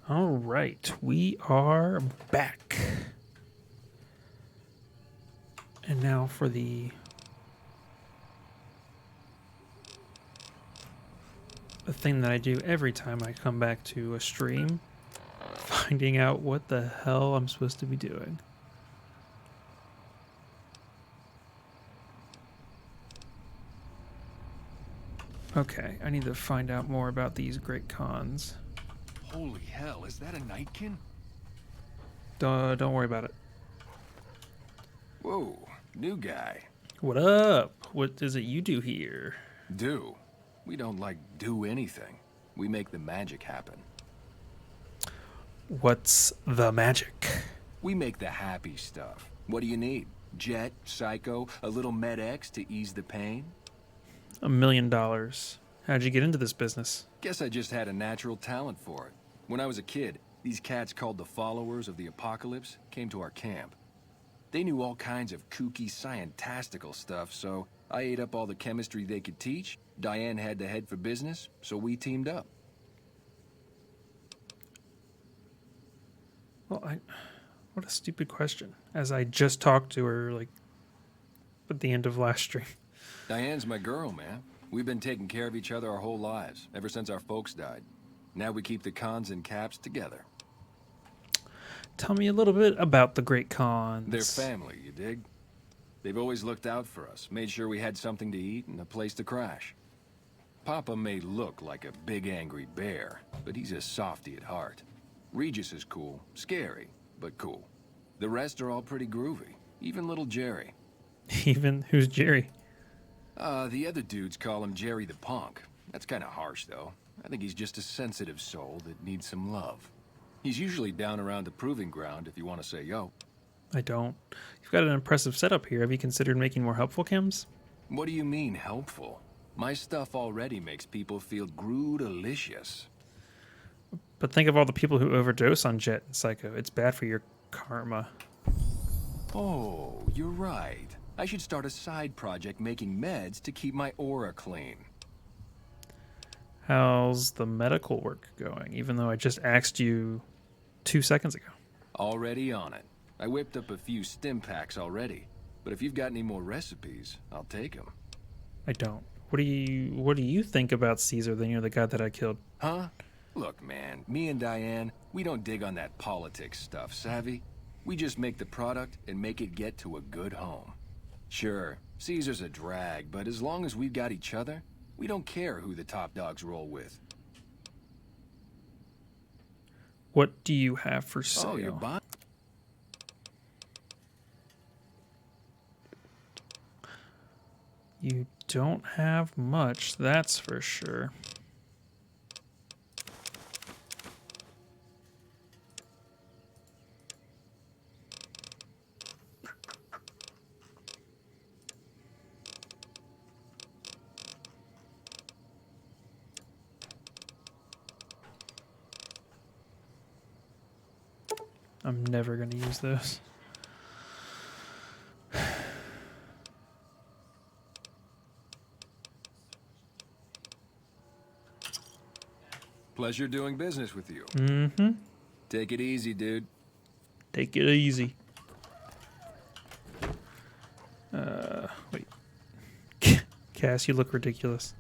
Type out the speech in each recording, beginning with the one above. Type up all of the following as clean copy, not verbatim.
All right, we are back. And now for the thing that I do every time I come back to a stream, finding out what the hell I'm supposed to be doing. Okay, I need to find out more about these great cons. Holy hell, is that a Nightkin? Don't worry about it. Whoa, new guy. What up? What is it you do here? Do. We don't, do anything. We make the magic happen. What's the magic? We make the happy stuff. What do you need? Jet, Psycho, a little Med-X to ease the pain? $1 million. How'd you get into this business? Guess I just had a natural talent for it. When I was a kid, these cats called the Followers of the Apocalypse came to our camp. They knew all kinds of kooky, scientistical stuff, so I ate up all the chemistry they could teach. Diane had the head for business, so we teamed up. Well, what a stupid question. As I just talked to her, at the end of last stream. Diane's my girl, man. We've been taking care of each other our whole lives, ever since our folks died. Now we keep the cons and caps together. Tell me a little bit about the Great Cons. They're family, you dig? They've always looked out for us, made sure we had something to eat and a place to crash. Papa may look like a big angry bear, but he's a softy at heart. Regis is cool, scary, but cool. The rest are all pretty groovy, even little Jerry. Even? Who's Jerry? The other dudes call him Jerry the Punk. That's kind of harsh, though. I think he's just a sensitive soul that needs some love. He's usually down around the proving ground if you want to say yo. I don't. You've got an impressive setup here. Have you considered making more helpful chems? What do you mean, helpful? My stuff already makes people feel groo-delicious. But think of all the people who overdose on Jet and Psycho. It's bad for your karma. Oh, you're right. I should start a side project making meds to keep my aura clean. How's the medical work going, even though I just asked you 2 seconds ago? Already on it. I whipped up a few stim packs already, but if you've got any more recipes, I'll take them. I don't. What do you think about Caesar, the guy that I killed? Huh? Look, man, me and Diane, we don't dig on that politics stuff, savvy? We just make the product and make it get to a good home. Sure, Caesar's a drag, but as long as we've got each other, we don't care who the top dogs roll with. What do you have for sale? Oh, you're buying? You don't have much, that's for sure. I'm never going to use those. Pleasure doing business with you. Mm-hmm. Take it easy, dude. Take it easy. Wait. Cass, you look ridiculous.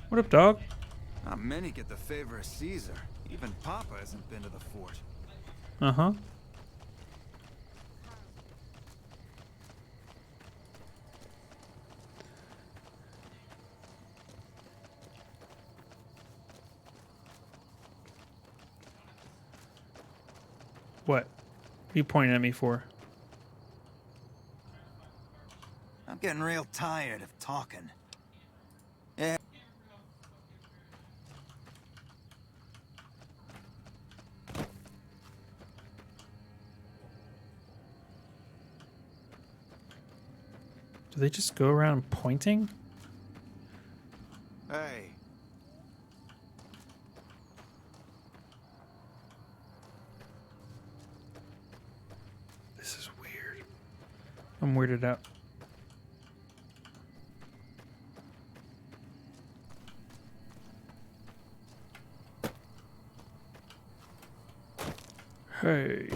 What up, dog? Not many get the favor of Caesar. Even Papa hasn't been to the fort. Uh-huh. What? What are you pointing at me for? I'm getting real tired of talking. Yeah. Do they just go around pointing? Hey. This is weird. I'm weirded out. Hey.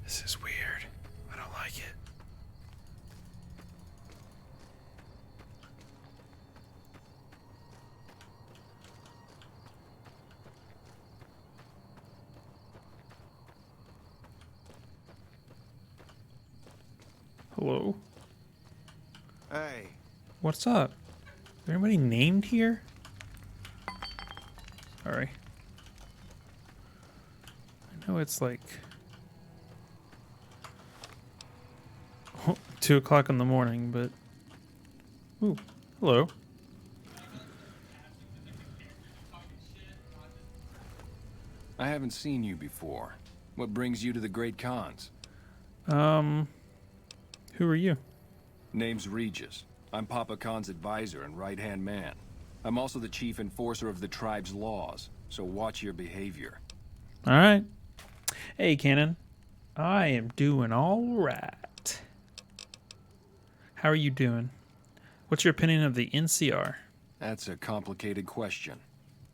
This is weird. I don't like it. Hello? Hey, What's up? Is there anybody named here? Sorry. I know it's like 2 o'clock in the morning, but... Ooh, hello. I haven't seen you before. What brings you to the Great Khans? Who are you? Name's Regis. I'm Papa Khan's advisor and right-hand man. I'm also the chief enforcer of the tribe's laws, so watch your behavior. Alright. Hey, Cannon. I am doing alright. How are you doing? What's your opinion of the NCR? That's a complicated question.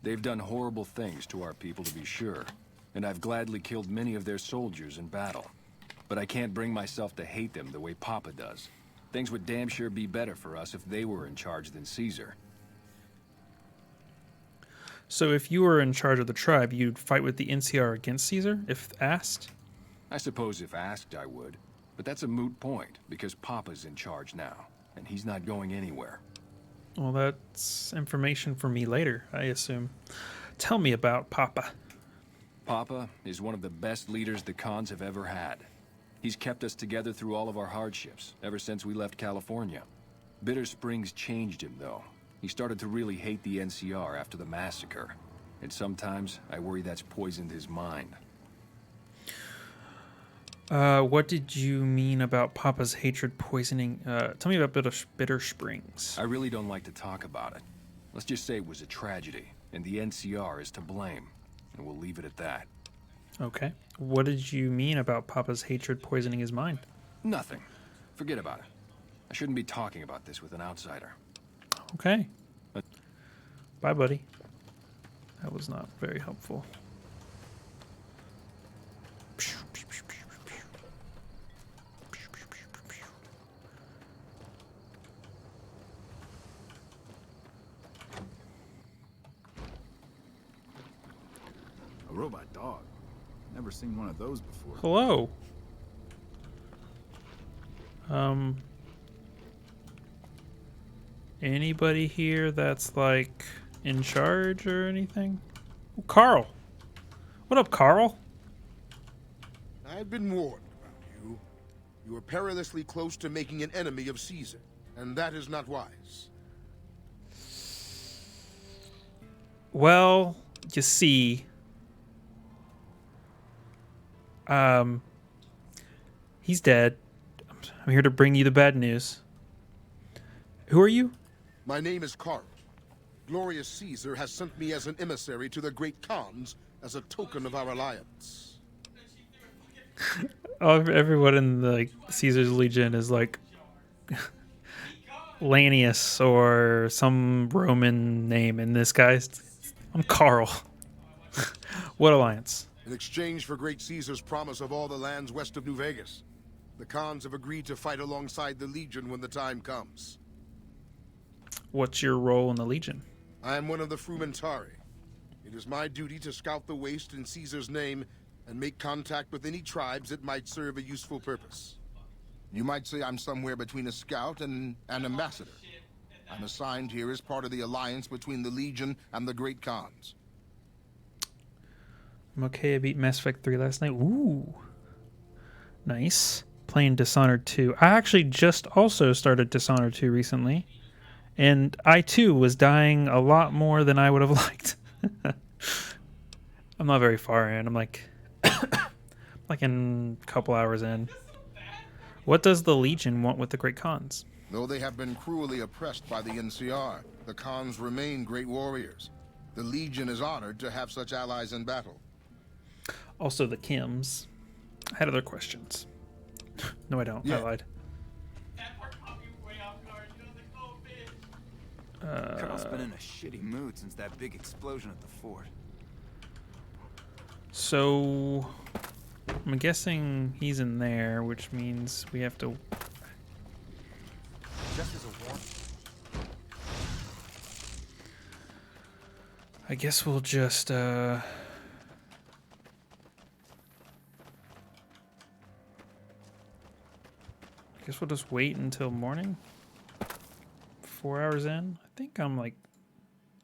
They've done horrible things to our people, to be sure, and I've gladly killed many of their soldiers in battle. But I can't bring myself to hate them the way Papa does. Things would damn sure be better for us if they were in charge than Caesar. So if you were in charge of the tribe, you'd fight with the NCR against Caesar, if asked? I suppose if asked, I would. But that's a moot point, because Papa's in charge now, and he's not going anywhere. Well, that's information for me later, I assume. Tell me about Papa. Papa is one of the best leaders the Khans have ever had. He's kept us together through all of our hardships, ever since we left California. Bitter Springs changed him, though. He started to really hate the NCR after the massacre. And sometimes, I worry that's poisoned his mind. What did you mean about Papa's hatred poisoning? Tell me about Bitter Springs. I really don't like to talk about it. Let's just say it was a tragedy, and the NCR is to blame. And we'll leave it at that. Okay. What did you mean about Papa's hatred poisoning his mind? Nothing. Forget about it. I shouldn't be talking about this with an outsider. Okay. Bye, buddy. That was not very helpful. A robot dog. Never seen one of those before. Hello. Anybody here that's like in charge or anything? Oh, Carl. What up, Carl? I've been warned about you. You are perilously close to making an enemy of Caesar, and that is not wise. Well, you see, he's dead. I'm here to bring you the bad news. Who are you? My name is Carl. Glorious Caesar has sent me as an emissary to the great Khans as a token of our alliance. Oh, everyone in the Caesar's Legion is like Lanius or some Roman name, and this guy's I'm Carl. What alliance? In exchange for great Caesar's promise of all the lands west of New Vegas, the Khans have agreed to fight alongside the Legion when the time comes. What's your role in the Legion? I am one of the Frumentari. It is my duty to scout the waste in Caesar's name and make contact with any tribes that might serve a useful purpose. You might say I'm somewhere between a scout and an ambassador. I'm assigned here as part of the alliance between the Legion and the Great Khans. I'm okay. I beat Mass Effect 3 last night. Ooh. Nice. Playing Dishonored 2. I actually just also started Dishonored 2 recently. And I too was dying a lot more than I would have liked. I'm not very far in. I'm like in a couple hours in. What does the Legion want with the Great Khans? Though they have been cruelly oppressed by the NCR, the Khans remain great warriors. The Legion is honored to have such allies in battle. Also the Kims. I had other questions. No, I don't. I Yeah. lied. Carl's been in a shitty mood since that big explosion at the fort. So I'm guessing he's in there, which means we have to. Just as a warning. I guess we'll just. I guess we'll just wait until morning. 4 hours in. I think I'm like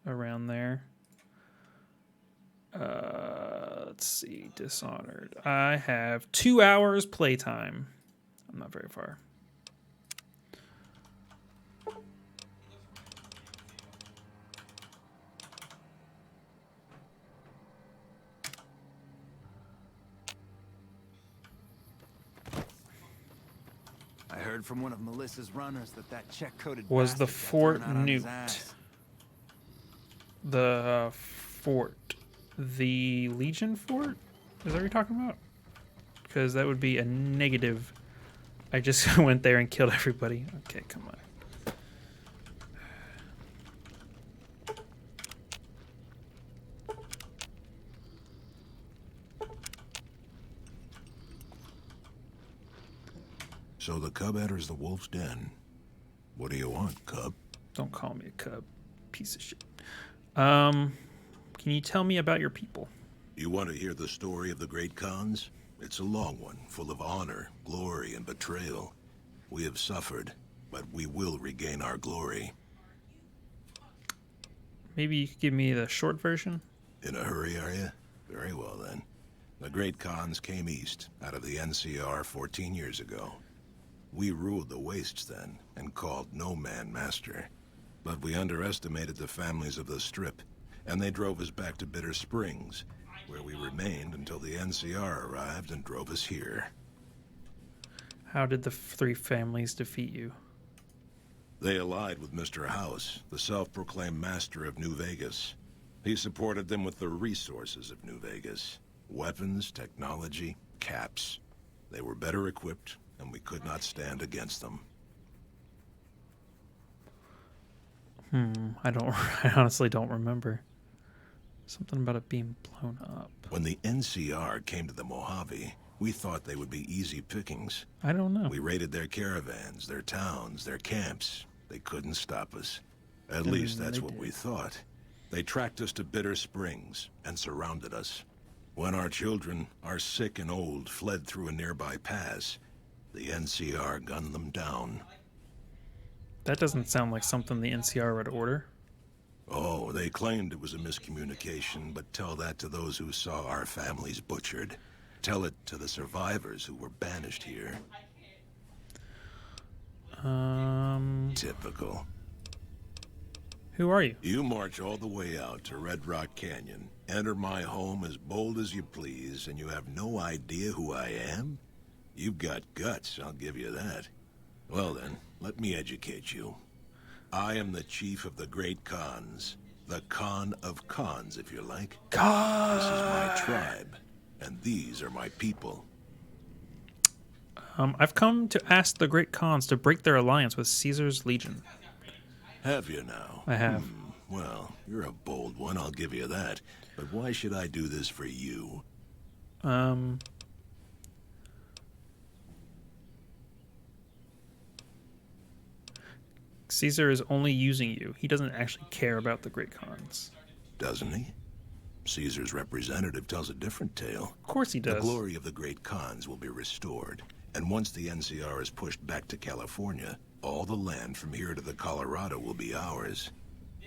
around there. Let's see. Dishonored. I have 2 hours playtime. I'm not very far. I heard from one of Melissa's runners that check-coded Was the bastard got fort thrown out on his nuked? ass. The fort. The Legion fort? Is that what you're talking about? Because that would be a negative. I just went there and killed everybody. Okay, come on. So the cub enters the wolf's den. What do you want, cub? Don't call me a cub. Piece of shit. Can you tell me about your people? You want to hear the story of the great Khans? It's a long one, full of honor, glory, and betrayal. We have suffered, but we will regain our glory. Maybe you could give me the short version? In a hurry, are you? Very well, then. The great Khans came east, out of the NCR 14 years ago. We ruled the wastes then, and called no man master. But we underestimated the families of the Strip, and they drove us back to Bitter Springs, where we remained until the NCR arrived and drove us here. How did the three families defeat you? They allied with Mr. House, the self-proclaimed master of New Vegas. He supported them with the resources of New Vegas. Weapons, technology, caps. They were better equipped, and we could not stand against them. I honestly don't remember. Something about it being blown up. When the NCR came to the Mojave, we thought they would be easy pickings. I don't know. We raided their caravans, their towns, their camps. They couldn't stop us. At least that's what we thought. They tracked us to Bitter Springs and surrounded us. When our children, our sick and old, fled through a nearby pass, the NCR gunned them down. That doesn't sound like something the NCR would order. Oh, they claimed it was a miscommunication, but tell that to those who saw our families butchered. Tell it to the survivors who were banished here. Typical. Who are you? You march all the way out to Red Rock Canyon, enter my home as bold as you please, and you have no idea who I am? You've got guts, I'll give you that. Well then, let me educate you. I am the chief of the great Khans. The Khan of Khans, if you like. God. This is my tribe, and these are my people. I've come to ask the Great Khans to break their alliance with Caesar's Legion. Have you now? I have. Well, you're a bold one, I'll give you that. But why should I do this for you? Caesar is only using you. He doesn't actually care about the Great Khans. Doesn't he? Caesar's representative tells a different tale. Of course he does. The glory of the great Khans will be restored, and once the NCR is pushed back to California, all the land from here to the Colorado will be ours.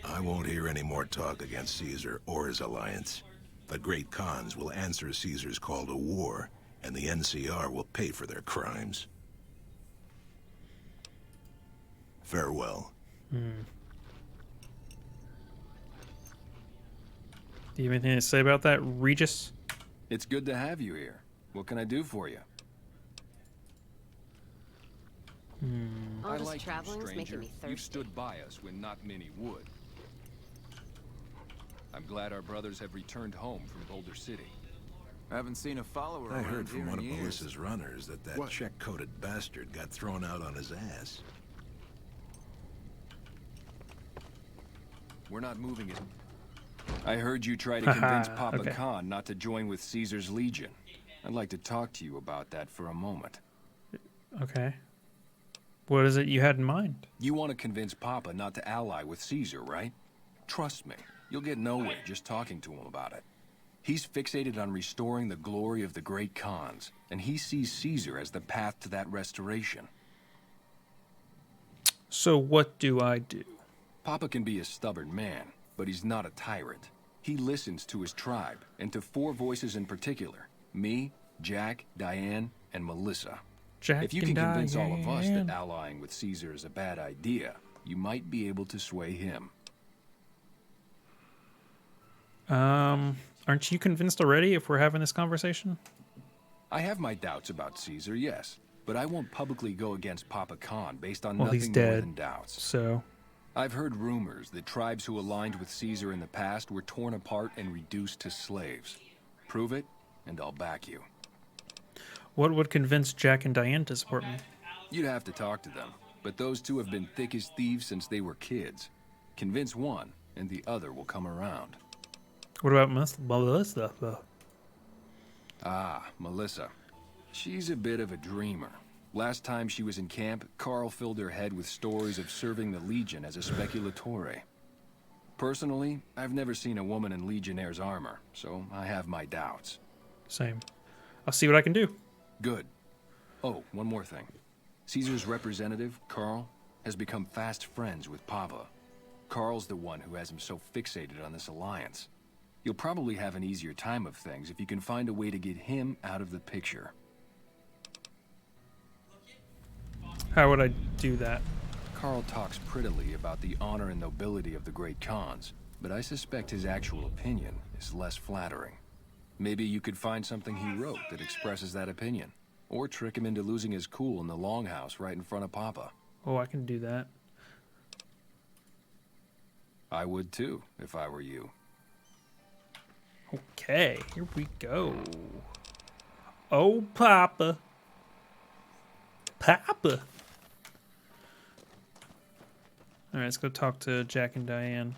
I won't hear any more talk against Caesar or his alliance. The great Khans will answer Caesar's call to war, and the NCR will pay for their crimes. Farewell. Do you have anything to say about that, Regis? It's good to have you here. What can I do for you? All I this like you, traveling's stranger. making me You thirsty. stood by us when not many would. I'm glad our brothers have returned home from Boulder City. I haven't seen a follower I around heard here from one in of years. Melissa's runners that What? check-coated bastard got thrown out on his ass. We're not moving it. I heard you try to convince Haha, Papa okay. Khan not to join with Caesar's Legion. I'd like to talk to you about that for a moment. Okay. What is it you had in mind? You want to convince Papa not to ally with Caesar, right? Trust me, you'll get nowhere just talking to him about it. He's fixated on restoring the glory of the great Khans, and he sees Caesar as the path to that restoration. So what do I do? Papa can be a stubborn man, but he's not a tyrant. He listens to his tribe, and to 4 voices in particular. Me, Jack, Diane, and Melissa. Jack If you and can convince all of us Diane. that allying with Caesar is a bad idea, you might be able to sway him. Aren't you convinced already if we're having this conversation? I have my doubts about Caesar, yes, but I won't publicly go against Papa Khan based on Well, he's nothing more dead. than doubts. So, I've heard rumors that tribes who aligned with Caesar in the past were torn apart and reduced to slaves. Prove it, and I'll back you. what would convince Jack and Diane to support me? You'd have to talk to them, but those two have been thick as thieves since they were kids. Convince one, and the other will come around. What about Melissa? Ah, Melissa. She's a bit of a dreamer. Last time she was in camp, Carl filled her head with stories of serving the Legion as a speculatore. Personally, I've never seen a woman in Legionnaire's armor, so I have my doubts. Same. I'll see what I can do. Good. Oh, one more thing. Caesar's representative, Carl, has become fast friends with Papa. Carl's the one who has him so fixated on this alliance. You'll probably have an easier time of things if you can find a way to get him out of the picture. How would I do that? Carl talks prettily about the honor and nobility of the great Khans, but I suspect his actual opinion is less flattering. Maybe you could find something he wrote that expresses that opinion, or trick him into losing his cool in the longhouse right in front of Papa. Oh, I can do that. I would too, if I were you. Okay, here we go. Oh, Papa. Papa. All right, let's go talk to Jack and Diane.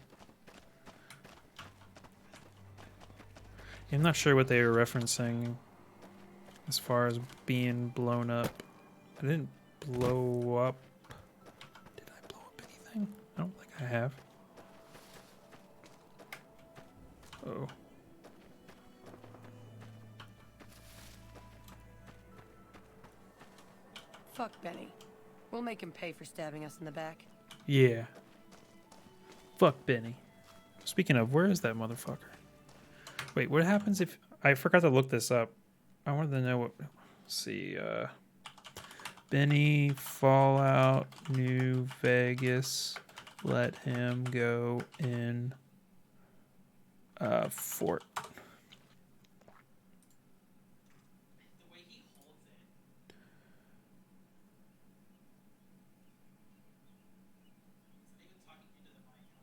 I'm not sure what they were referencing as far as being blown up. I didn't blow up. Did I blow up anything? I don't think I have. Oh. Fuck Benny. We'll make him pay for stabbing us in the back. Yeah. Fuck Benny. Speaking of, where is that motherfucker? Wait, what happens if... I forgot to look this up. I wanted to know what... Let's see, Benny, Fallout, New Vegas. Let him go in... fort.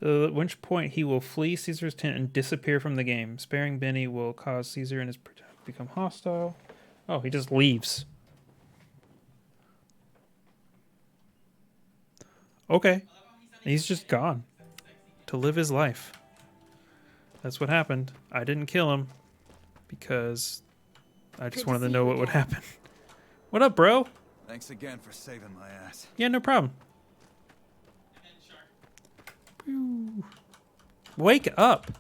At which point he will flee Caesar's tent and disappear from the game. Sparing Benny will cause Caesar and his protector to become hostile. Oh, he just leaves. Okay. He's just gone to live his life. That's what happened. I didn't kill him because I just Good to wanted to see know you what would again. happen. What up, bro? Thanks again for saving my ass. Yeah, no problem. Wake up!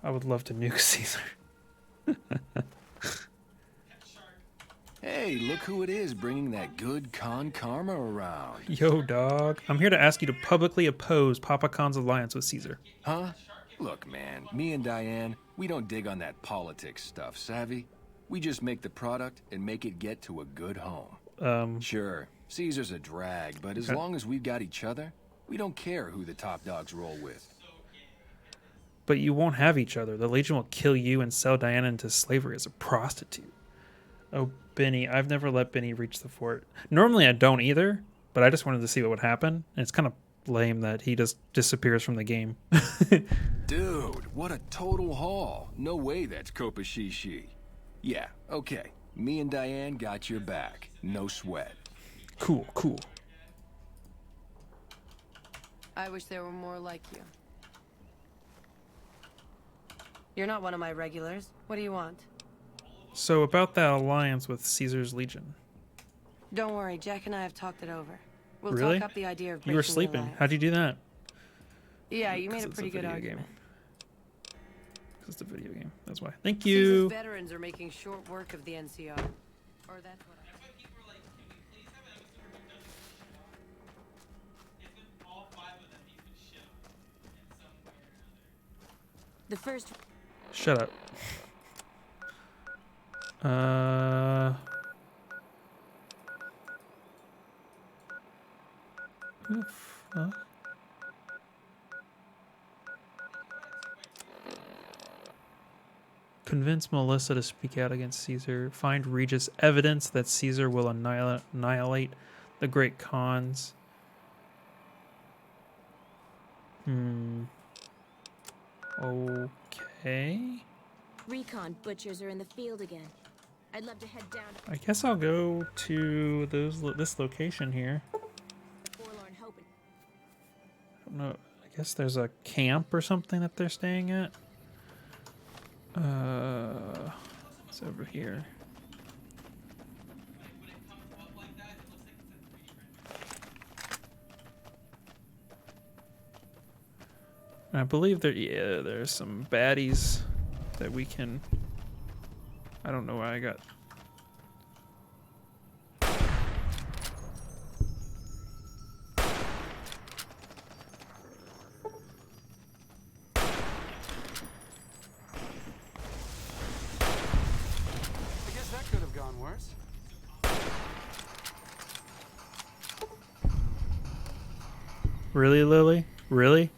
I would love to nuke Caesar. Hey, look who it is bringing that good Khan karma around. Yo, dog. I'm here to ask you to publicly oppose Papa Khan's alliance with Caesar. Huh? Look, man, me and Diane, we don't dig on that politics stuff, savvy? We just make the product and make it get to a good home. Sure, Caesar's a drag, but as Okay. long as we've got each other, we don't care who the top dogs roll with. But you won't have each other. The Legion will kill you and sell Diana into slavery as a prostitute. Oh, Benny. I've never let Benny reach the fort. Normally I don't either, but I just wanted to see what would happen. And it's kind of lame that he just disappears from the game. Dude, what a total haul. No way that's Kopashishi. Yeah, okay. Me and Diane got your back. No sweat. Cool, cool. I wish there were more like you. You're not one of my regulars. What do you want? So about that alliance with Caesar's Legion. Don't worry, Jack and I have talked it over. We'll Really? talk up the idea of You were breaking the sleeping. alliance. How'd you do that? Yeah, you made a it's pretty good video argument. game. 'Cause it's a video game. That's why. Thank Caesar's you. veterans are making short work of the NCR. Or that's what I... The first... Shut up. Who the fuck? Convince Melissa to speak out against Caesar. Find Regis evidence that Caesar will annihilate the great Khans. Okay. Recon butchers are in the field again. I'd love to head down to I guess I'll go to this location here. Forlorn Hope. I don't know. I guess there's a camp or something that they're staying at. It's over here. I believe there's some baddies that we can. I don't know why I got. I guess that could have gone worse. Really, Lily? Really?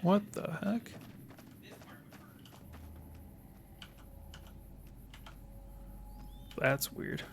What the heck? That's weird.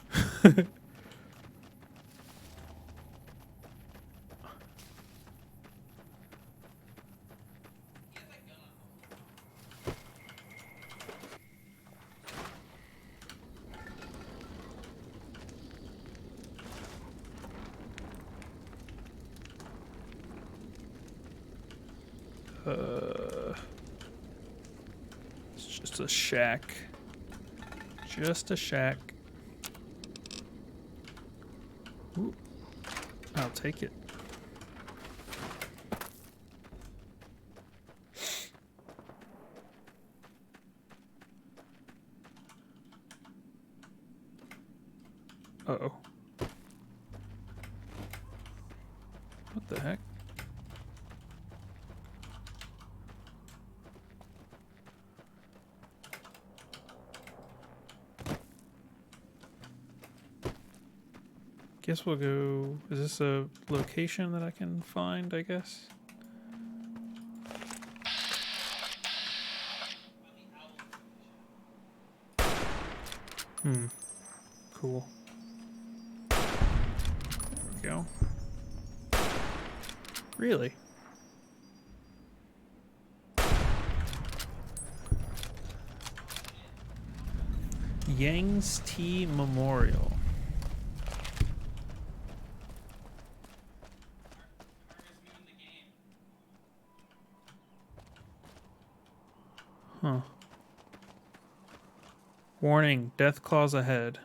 It's just a shack. Just a shack. Ooh. I'll take it. Uh-oh. What the heck? Guess we'll go. Is this a location that I can find, I guess? Cool. There we go. Really? Yang's Tea Memorial. Huh. Warning, death claws ahead.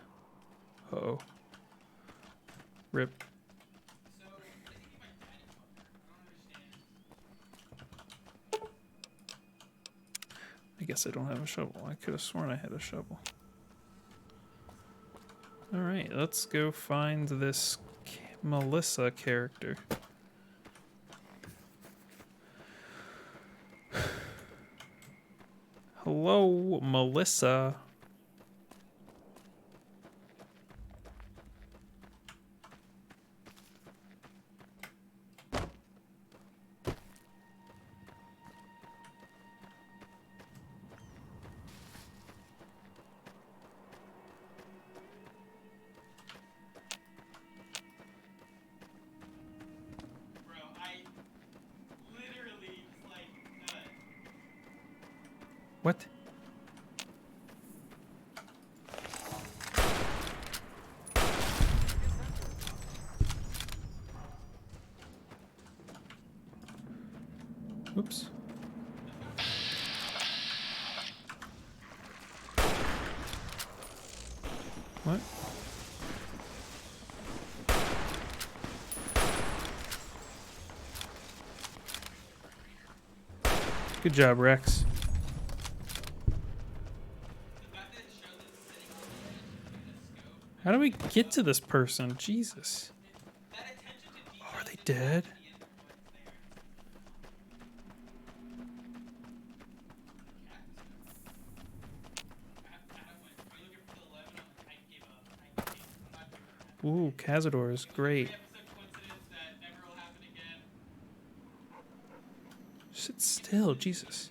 Uh-oh. Rip. I guess I don't have a shovel. I could have sworn I had a shovel. All right, let's go find this Melissa character. Hello, Melissa. What? Oops. What? Good job, Rex. How do we get to this person? Jesus. Oh, are they dead? Ooh, Cazador is great. Sit still, Jesus.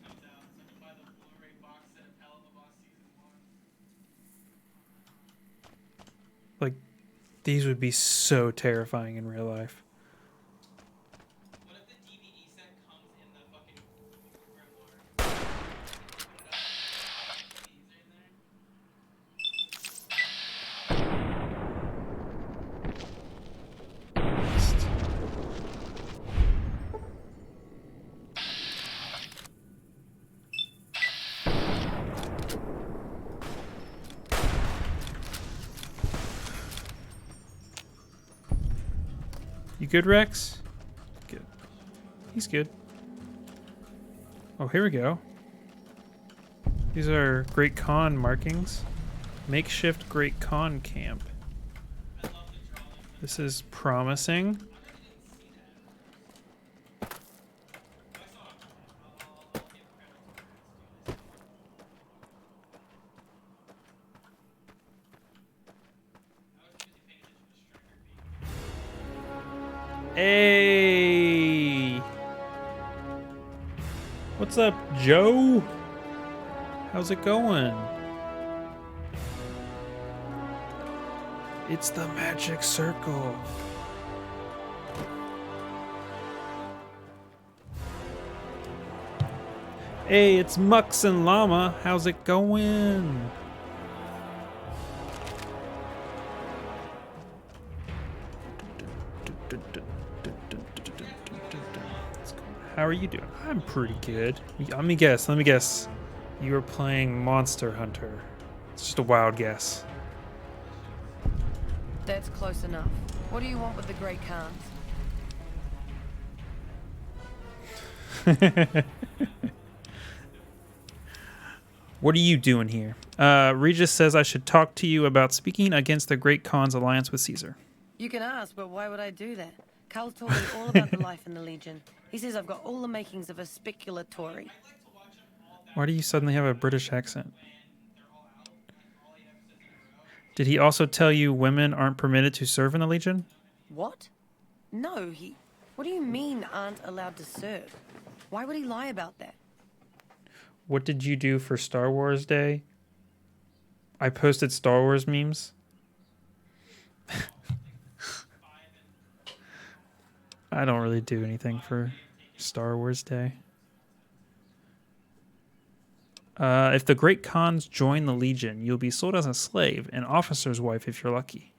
Like, these would be so terrifying in real life. You good, Rex? Good. He's good. Oh, here we go. These are Great Khan markings. Makeshift Great Khan camp. This is promising. Hey! What's up, Joe? How's it going? It's the magic circle. Hey, it's Mux and Llama. How's it going? How are you doing? I'm pretty good. Let me guess. You were playing Monster Hunter. It's just a wild guess. That's close enough. What do you want with the Great Khans? What are you doing here? Regis says I should talk to you about speaking against the Great Khan's alliance with Caesar. You can ask, but why would I do that? Carl told me all about the life in the Legion. He says I've got all the makings of a spicular Tory. Why do you suddenly have a British accent? Did he also tell you women aren't permitted to serve in the Legion? What? No, What do you mean aren't allowed to serve? Why would he lie about that? What did you do for Star Wars Day? I posted Star Wars memes. I don't really do anything for Star Wars Day. If the Great Khans join the Legion, you'll be sold as a slave, an officer's wife if you're lucky.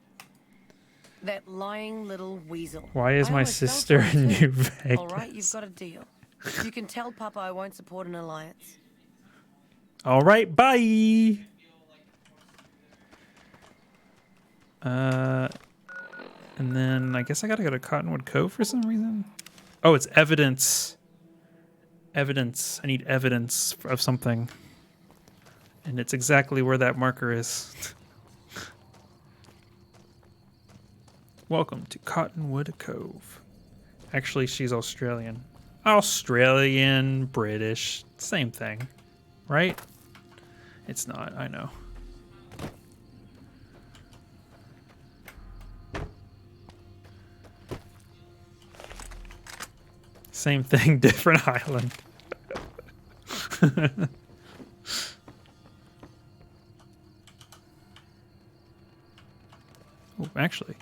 That lying little weasel. Why is I my always felt sister for in him too. New Vegas? All right, you've got a deal. You can tell Papa I won't support an alliance. All right, bye. And then I guess I gotta go to Cottonwood Cove for some reason. Oh, it's evidence. Evidence. I need evidence of something. And it's exactly where that marker is. Welcome to Cottonwood Cove. Actually, she's Australian. Australian, British, same thing, right? It's not, I know. Same thing, different island. Oh, actually,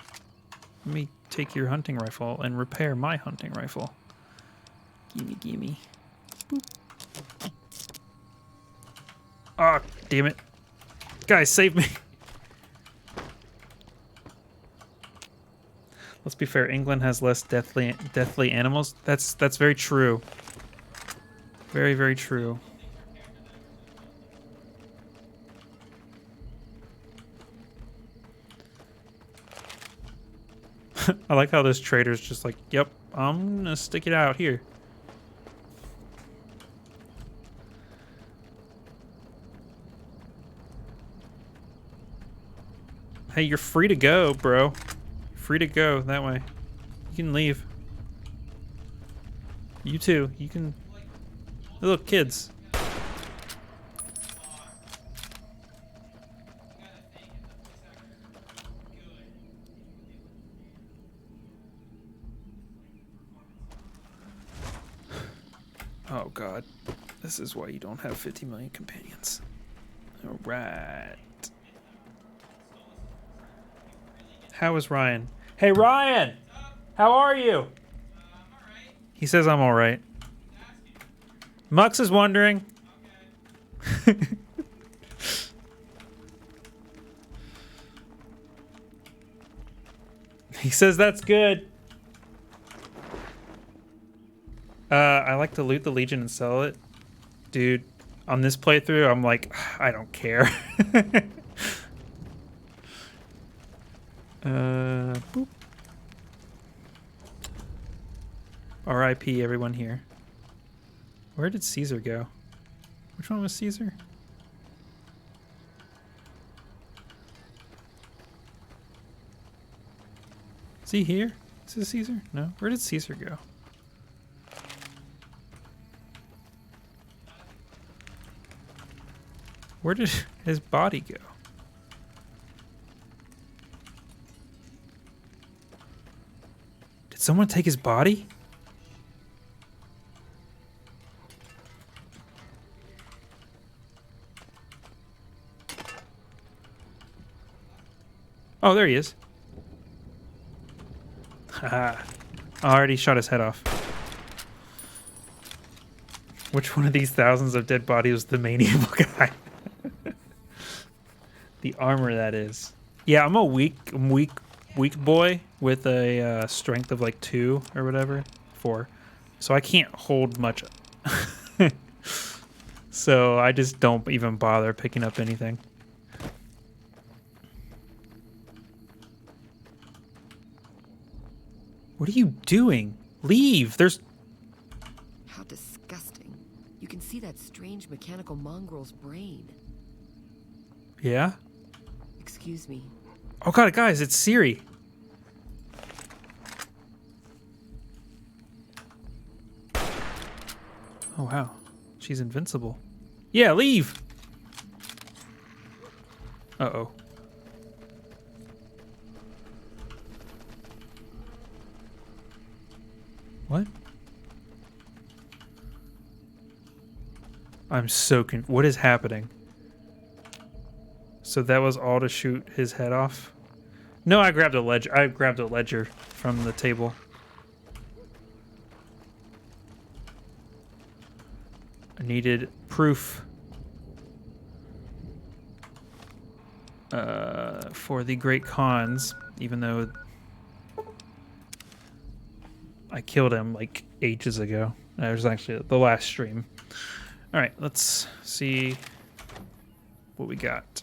let me take your hunting rifle and repair my hunting rifle. Gimme, gimme. Boop. Ah, damn it. Guys, save me. Let's be fair, England has less deathly animals. That's very true. Very, very true. I like how this trader's just like, yep, I'm gonna stick it out here. Hey, you're free to go, bro. Free to go that way. You can leave. You too. You can. Look, kids. Oh God, this is why you don't have 50 million companions. All right. How is Ryan? Hey Ryan, how are you? He says I'm all right. Mux is wondering. He says that's good. I like to loot the Legion and sell it. Dude, on this playthrough, I'm like, I don't care. Boop. R.I.P. everyone here. Where did Caesar go? Which one was Caesar? Is he here? Is this Caesar? No. Where did Caesar go? Where did his body go? Did someone take his body? Oh, there he is. Haha. I already shot his head off. Which one of these thousands of dead bodies was the main evil guy? The armor, that is. Yeah, I'm a weak boy with a strength of like 2 or whatever, 4. So I can't hold much. So I just don't even bother picking up anything. What are you doing? Leave! There's... How disgusting. You can see that strange mechanical mongrel's brain. Yeah? Excuse me. Oh god, guys, it's Siri. Oh wow. She's invincible. Yeah, leave! Uh-oh. What? I'm so what is happening? So that was all to shoot his head off? No, I grabbed a ledger. I grabbed a ledger from the table. I needed proof for the Great Khans, even though I killed him like ages ago. That was actually the last stream. All right, let's see what we got.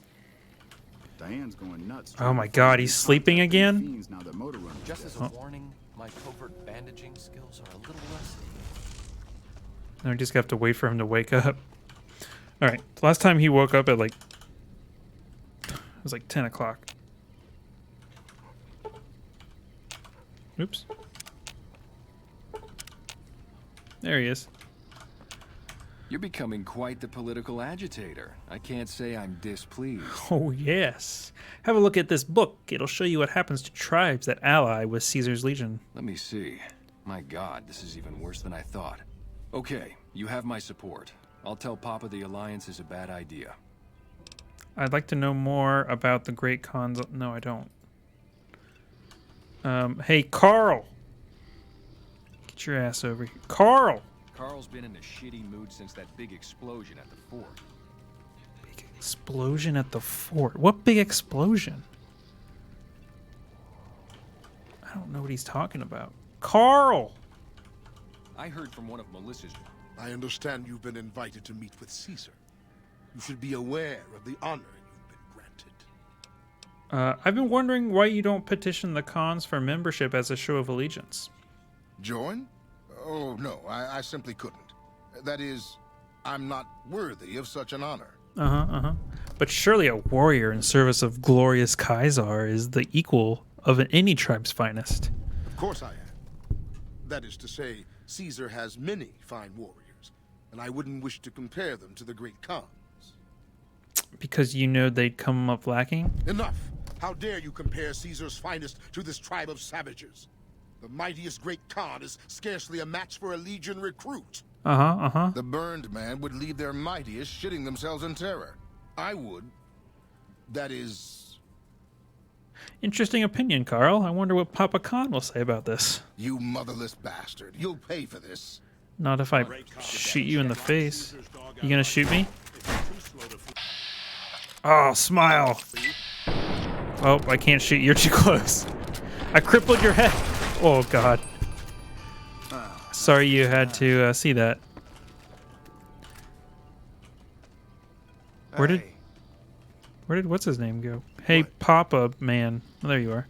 Diane's going nuts. Oh my god, he's sleeping again? Just as a warning, my covert bandaging skills are a little rusty. I just have to wait for him to wake up. All right, last time he woke up at like, it was like 10 o'clock. Oops. There he is. You're becoming quite the political agitator. I can't say I'm displeased. Oh, yes. Have a look at this book. It'll show you what happens to tribes that ally with Caesar's legion. Let me see. My God, this is even worse than I thought. Okay, you have my support. I'll tell Papa the alliance is a bad idea. I'd like to know more about the Great Khans. No, I don't. Hey, Carl! Get your ass over here. Carl! Carl's been in a shitty mood since that big explosion at the fort. Big explosion at the fort? What big explosion? I don't know what he's talking about. Carl! I heard from one of Melissa's... I understand you've been invited to meet with Caesar. You should be aware of the honor you've been granted. I've been wondering why you don't petition the Khans for membership as a show of allegiance. Join? Oh, no, I simply couldn't. That is, I'm not worthy of such an honor. But surely a warrior in service of glorious Caesar is the equal of any tribe's finest. Of course I am. That is to say, Caesar has many fine warriors, and I wouldn't wish to compare them to the great Khans. Because you know they'd come up lacking? Enough! How dare you compare Caesar's finest to this tribe of savages? The mightiest great Khan is scarcely a match for a legion recruit. The burned man would leave their mightiest shitting themselves in terror. I would. That is... Interesting opinion, Carl. I wonder what Papa Khan will say about this. You motherless bastard. You'll pay for this. Not if I shoot you in the face. You gonna shoot me? Oh, smile. Oh, I can't shoot. You're too close. I crippled your head. Oh, God. Sorry you had to see that. Where did what's his name go? Hey, Papa man. Oh, there you are.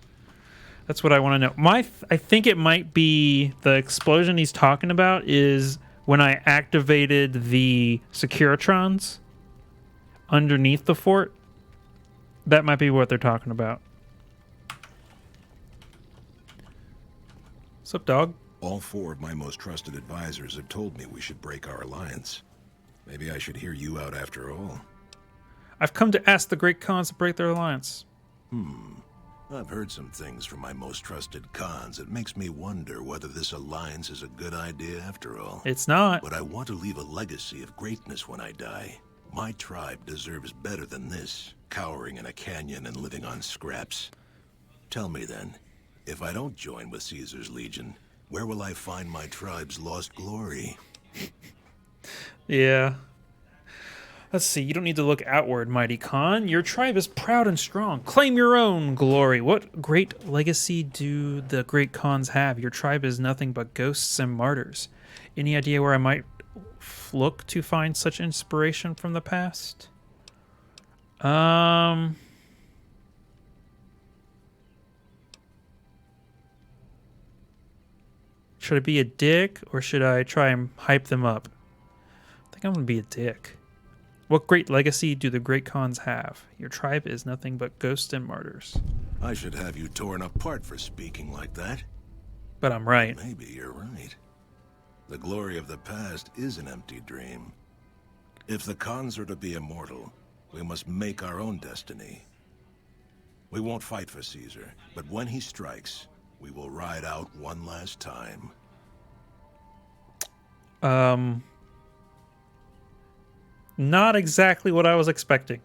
That's what I want to know. I think it might be the explosion he's talking about is when I activated the Securitrons underneath the fort. That might be what they're talking about. What's up, dog? All 4 of my most trusted advisors have told me we should break our alliance. Maybe I should hear you out after all. I've come to ask the Great Khans to break their alliance. I've heard some things from my most trusted Khans that makes me wonder whether this alliance is a good idea after all. It's not. But I want to leave a legacy of greatness when I die. My tribe deserves better than this, cowering in a canyon and living on scraps. Tell me then, if I don't join with Caesar's legion, where will I find my tribe's lost glory? Yeah. Let's see, you don't need to look outward, mighty Khan. Your tribe is proud and strong. Claim your own glory. What great legacy do the great Khans have? Your tribe is nothing but ghosts and martyrs. Any idea where I might look to find such inspiration from the past? Should I be a dick, or should I try and hype them up? I think I'm going to be a dick. What great legacy do the great Khans have? Your tribe is nothing but ghosts and martyrs. I should have you torn apart for speaking like that. But I'm right. Maybe you're right. The glory of the past is an empty dream. If the Khans are to be immortal, we must make our own destiny. We won't fight for Caesar, but when he strikes, we will ride out one last time. Not exactly what I was expecting.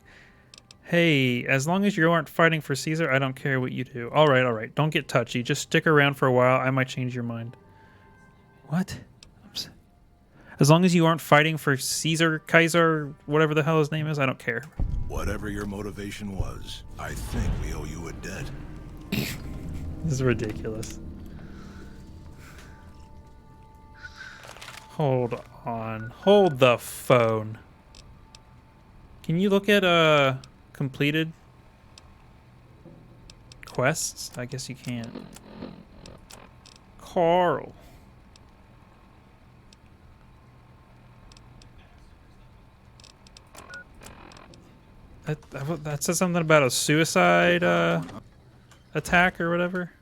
Hey, as long as you aren't fighting for Caesar, I don't care what you do. All right. Don't get touchy. Just stick around for a while. I might change your mind. What? As long as you aren't fighting for Caesar, Kaiser, whatever the hell his name is, I don't care. Whatever your motivation was, I think we owe you a debt. This is ridiculous. Hold on. Hold the phone. Can you look at completed quests? I guess you can. Carl. That says something about a suicide attack or whatever.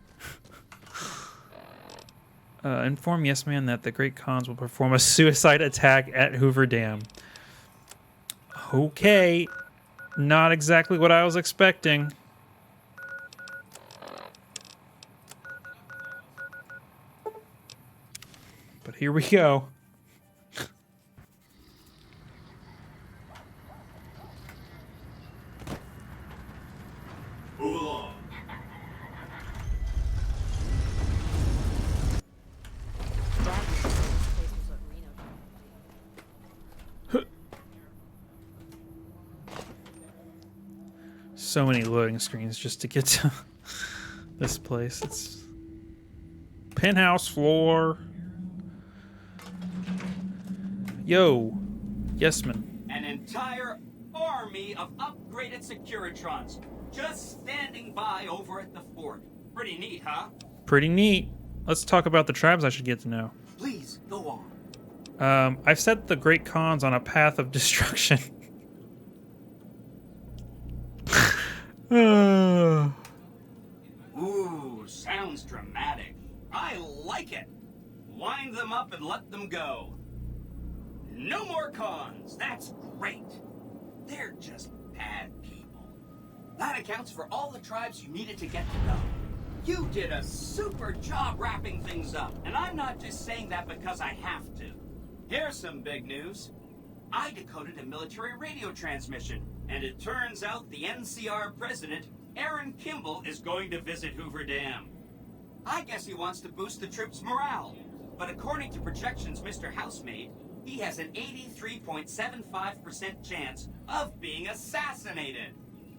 Inform Yes Man that the Great Khans will perform a suicide attack at Hoover Dam. Okay. Not exactly what I was expecting. But here we go. Move along. So many loading screens just to get to this place. It's penthouse floor. Yo, Yesman. An entire army of upgraded Securitrons just standing by over at the fort. Pretty neat, huh? Pretty neat. Let's talk about the tribes I should get to know. Please, go on. I've set the Great Khans on a path of destruction. Ooh, sounds dramatic. I like it. Wind them up and let them go. No more cons. That's great. They're just bad people. That accounts for all the tribes you needed to get to know. You did a super job wrapping things up, and I'm not just saying that because I have to. Here's some big news. I decoded a military radio transmission, and it turns out the NCR president, Aaron Kimball, is going to visit Hoover Dam. I guess he wants to boost the troops' morale, but according to projections Mr. House made, he has an 83.75% chance of being assassinated.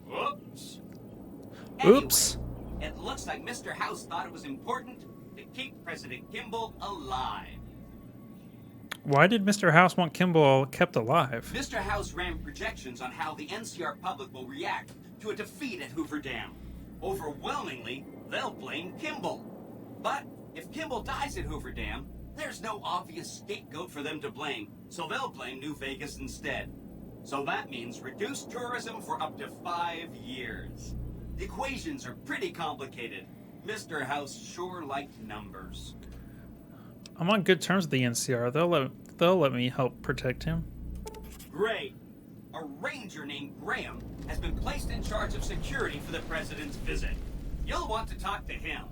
Whoops. Oops. Anyway, it looks like Mr. House thought it was important to keep President Kimball alive. Why did Mr. House want Kimball kept alive? Mr. House ran projections on how the NCR public will react to a defeat at Hoover Dam. Overwhelmingly, they'll blame Kimball. But if Kimball dies at Hoover Dam, there's no obvious scapegoat for them to blame, so they'll blame New Vegas instead. So that means reduced tourism for up to 5 years. The equations are pretty complicated. Mr. House sure liked numbers. I'm on good terms with the NCR. They'll let me help protect him. Great. A ranger named Graham has been placed in charge of security for the president's visit. You'll want to talk to him.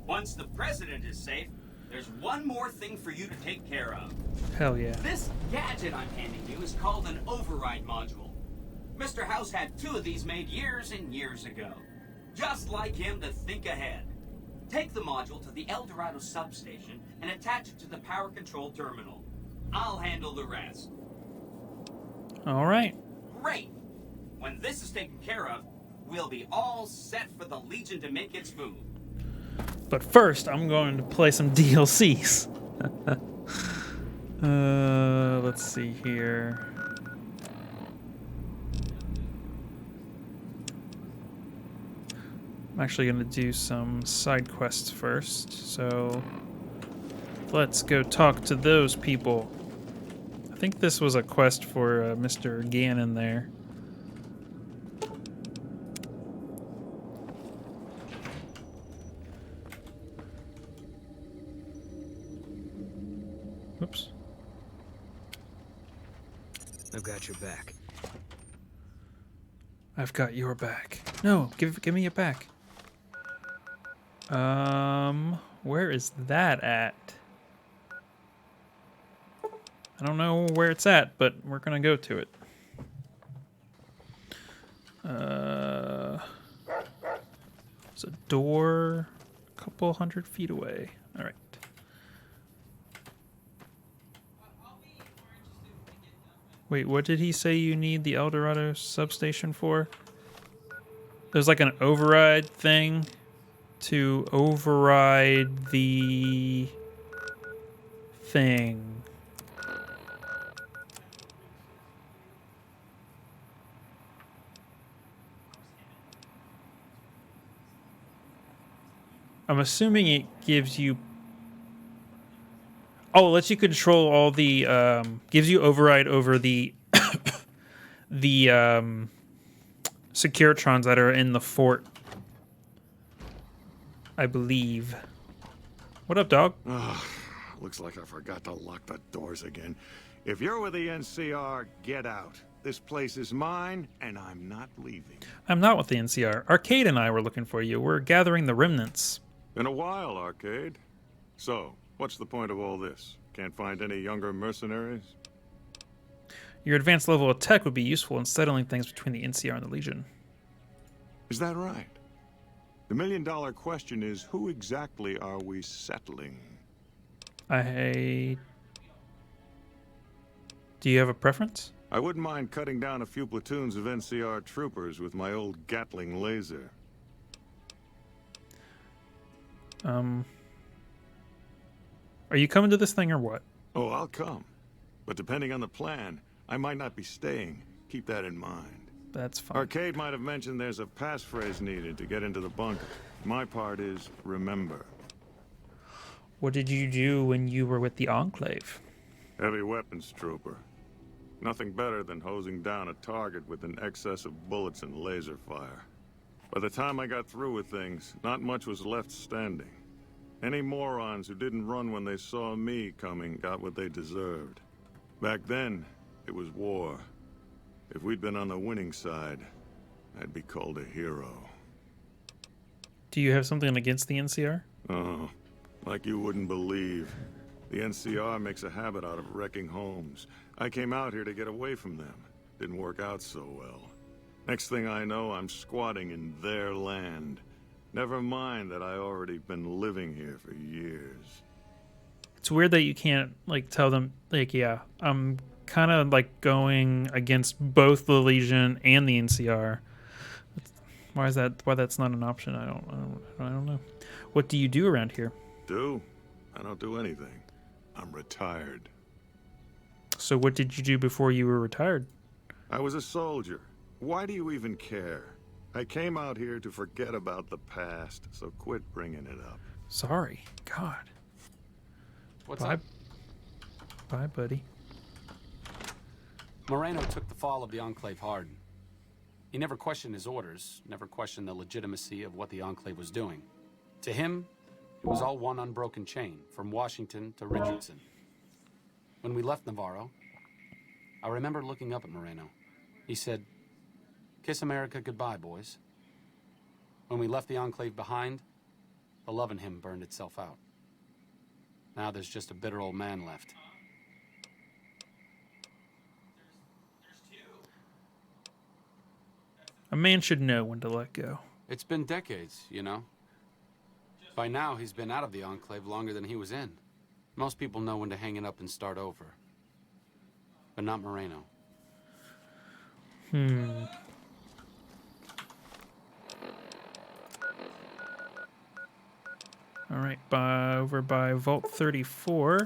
Once the president is safe, there's one more thing for you to take care of. Hell yeah. This gadget I'm handing you is called an override module. Mr. House had 2 of these made years and years ago. Just like him to think ahead. Take the module to the El Dorado substation and attach it to the power control terminal. I'll handle the rest. All right. Great! When this is taken care of, we'll be all set for the Legion to make its move. But first, I'm going to play some DLCs. Let's see here. I'm actually going to do some side quests first, so let's go talk to those people. I think this was a quest for Mr. Gannon there. Oops. I've got your back. I've got your back. No, give me it back. Where is that at? I don't know where it's at, but we're gonna go to it. It's a door a couple 100 feet away. All right. Wait, what did he say you need the El Dorado substation for? There's like an override thing to override the thing. I'm assuming it gives you... Oh, it lets you control all the... gives you override over the... the Securitrons that are in the fort. I believe. What up, dog? Looks like I forgot to lock the doors again. If you're with the NCR, get out. This place is mine, and I'm not leaving. I'm not with the NCR. Arcade and I were looking for you. We're gathering the remnants. Been a while, Arcade. So, what's the point of all this? Can't find any younger mercenaries? Your advanced level of tech would be useful in settling things between the NCR and the Legion. Is that right? The million-dollar question is, who exactly are we settling? Do you have a preference? I wouldn't mind cutting down a few platoons of NCR troopers with my old Gatling laser. Are you coming to this thing or what? Oh, I'll come. But depending on the plan, I might not be staying. Keep that in mind. That's fine. Arcade might have mentioned there's a passphrase needed to get into the bunker. My part is remember. What did you do when you were with the Enclave? Heavy weapons trooper. Nothing better than hosing down a target with an excess of bullets and laser fire. By the time I got through with things, not much was left standing. Any morons who didn't run when they saw me coming got what they deserved. Back then, it was war. If we'd been on the winning side, I'd be called a hero. Do you have something against the NCR? Oh, like you wouldn't believe. The NCR makes a habit out of wrecking homes. I came out here to get away from them. Didn't work out so well. Next thing I know, I'm squatting in their land. Never mind that I already been living here for years. It's weird that you can't, like, tell them, like, yeah, I'm kind of, like, going against both the Legion and the NCR. Why is that? Why that's not an option? I don't know. What do you do around here? I don't do anything. I'm retired. So what did you do before you were retired? I was a soldier. Why do you even care? I came out here to forget about the past, so quit bringing it up. Sorry. God. What's up? Bye, buddy. Moreno took the fall of the Enclave hard. He never questioned his orders, never questioned the legitimacy of what the Enclave was doing. To him, it was all one unbroken chain, from Washington to Richardson. When we left Navarro, I remember looking up at Moreno. He said, "Kiss America goodbye, boys." When we left the Enclave behind, the love in him burned itself out. Now there's just a bitter old man left. A man should know when to let go. It's been decades, you know. By now, he's been out of the Enclave longer than he was in. Most people know when to hang it up and start over. But not Moreno. All right, over by Vault 34.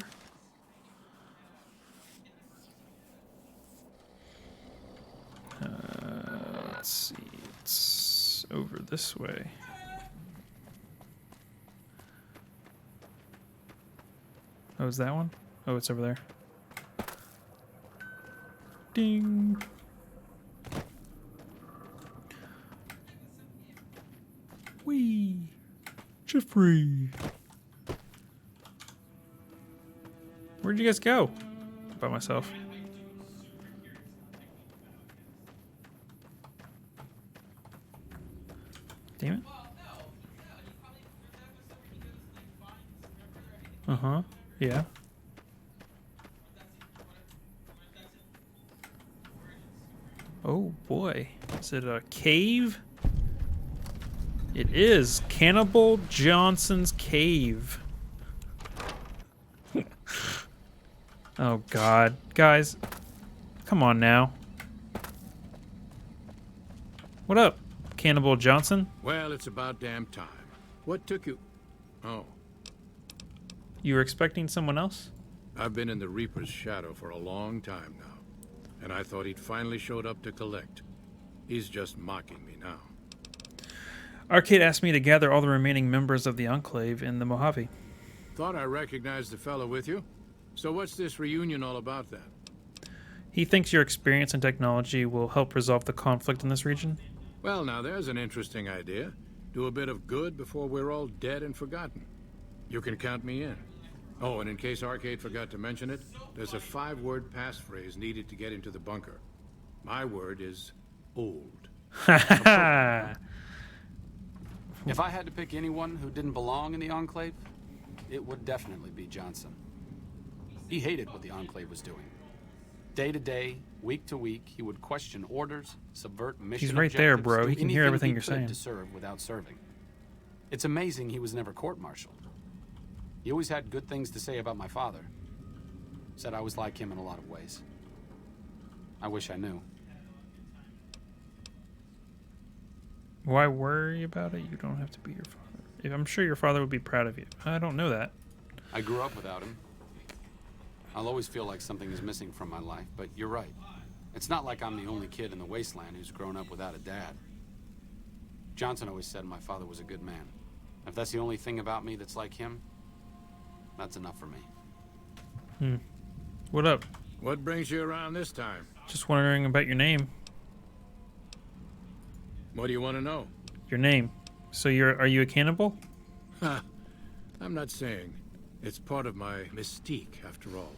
Let's see. It's over this way. Oh, is that one? Oh, it's over there. Ding. Whee. Jeffrey. Where'd you guys go? By myself. Damn it. Uh-huh. Yeah. Oh boy. Is it a cave? It is. Cannibal Johnson's Cave. Oh god. Guys. Come on now. What up, Cannibal Johnson? Well, it's about damn time. What took you? Oh. You were expecting someone else? I've been in the Reaper's shadow for a long time now, and I thought he'd finally showed up to collect. He's just mocking me now. Arcade asked me to gather all the remaining members of the Enclave in the Mojave. Thought I recognized the fellow with you. So what's this reunion all about then? He thinks your experience and technology will help resolve the conflict in this region. Well, now there's an interesting idea. Do a bit of good before we're all dead and forgotten. You can count me in. Oh, and in case Arcade forgot to mention it, there's a 5-word passphrase needed to get into the bunker. My word is old. If I had to pick anyone who didn't belong in the Enclave, it would definitely be Johnson. He hated what the Enclave was doing. Day to day, week to week, he would question orders, subvert mission He's right there, objectives, bro. do He can hear anything everything he you're could saying. to serve without serving. It's amazing he was never court-martialed. He always had good things to say about my father. Said I was like him in a lot of ways. I wish I knew. Why worry about it? You don't have to be your father. I'm sure your father would be proud of you. I don't know that. I grew up without him. I'll always feel like something is missing from my life, but you're right. It's not like I'm the only kid in the wasteland who's grown up without a dad. Johnson always said my father was a good man. If that's the only thing about me that's like him, that's enough for me. What up? What brings you around this time? Just wondering about your name. What do you want to know? Your name. So are you a cannibal? I'm not saying. It's part of my mystique, after all.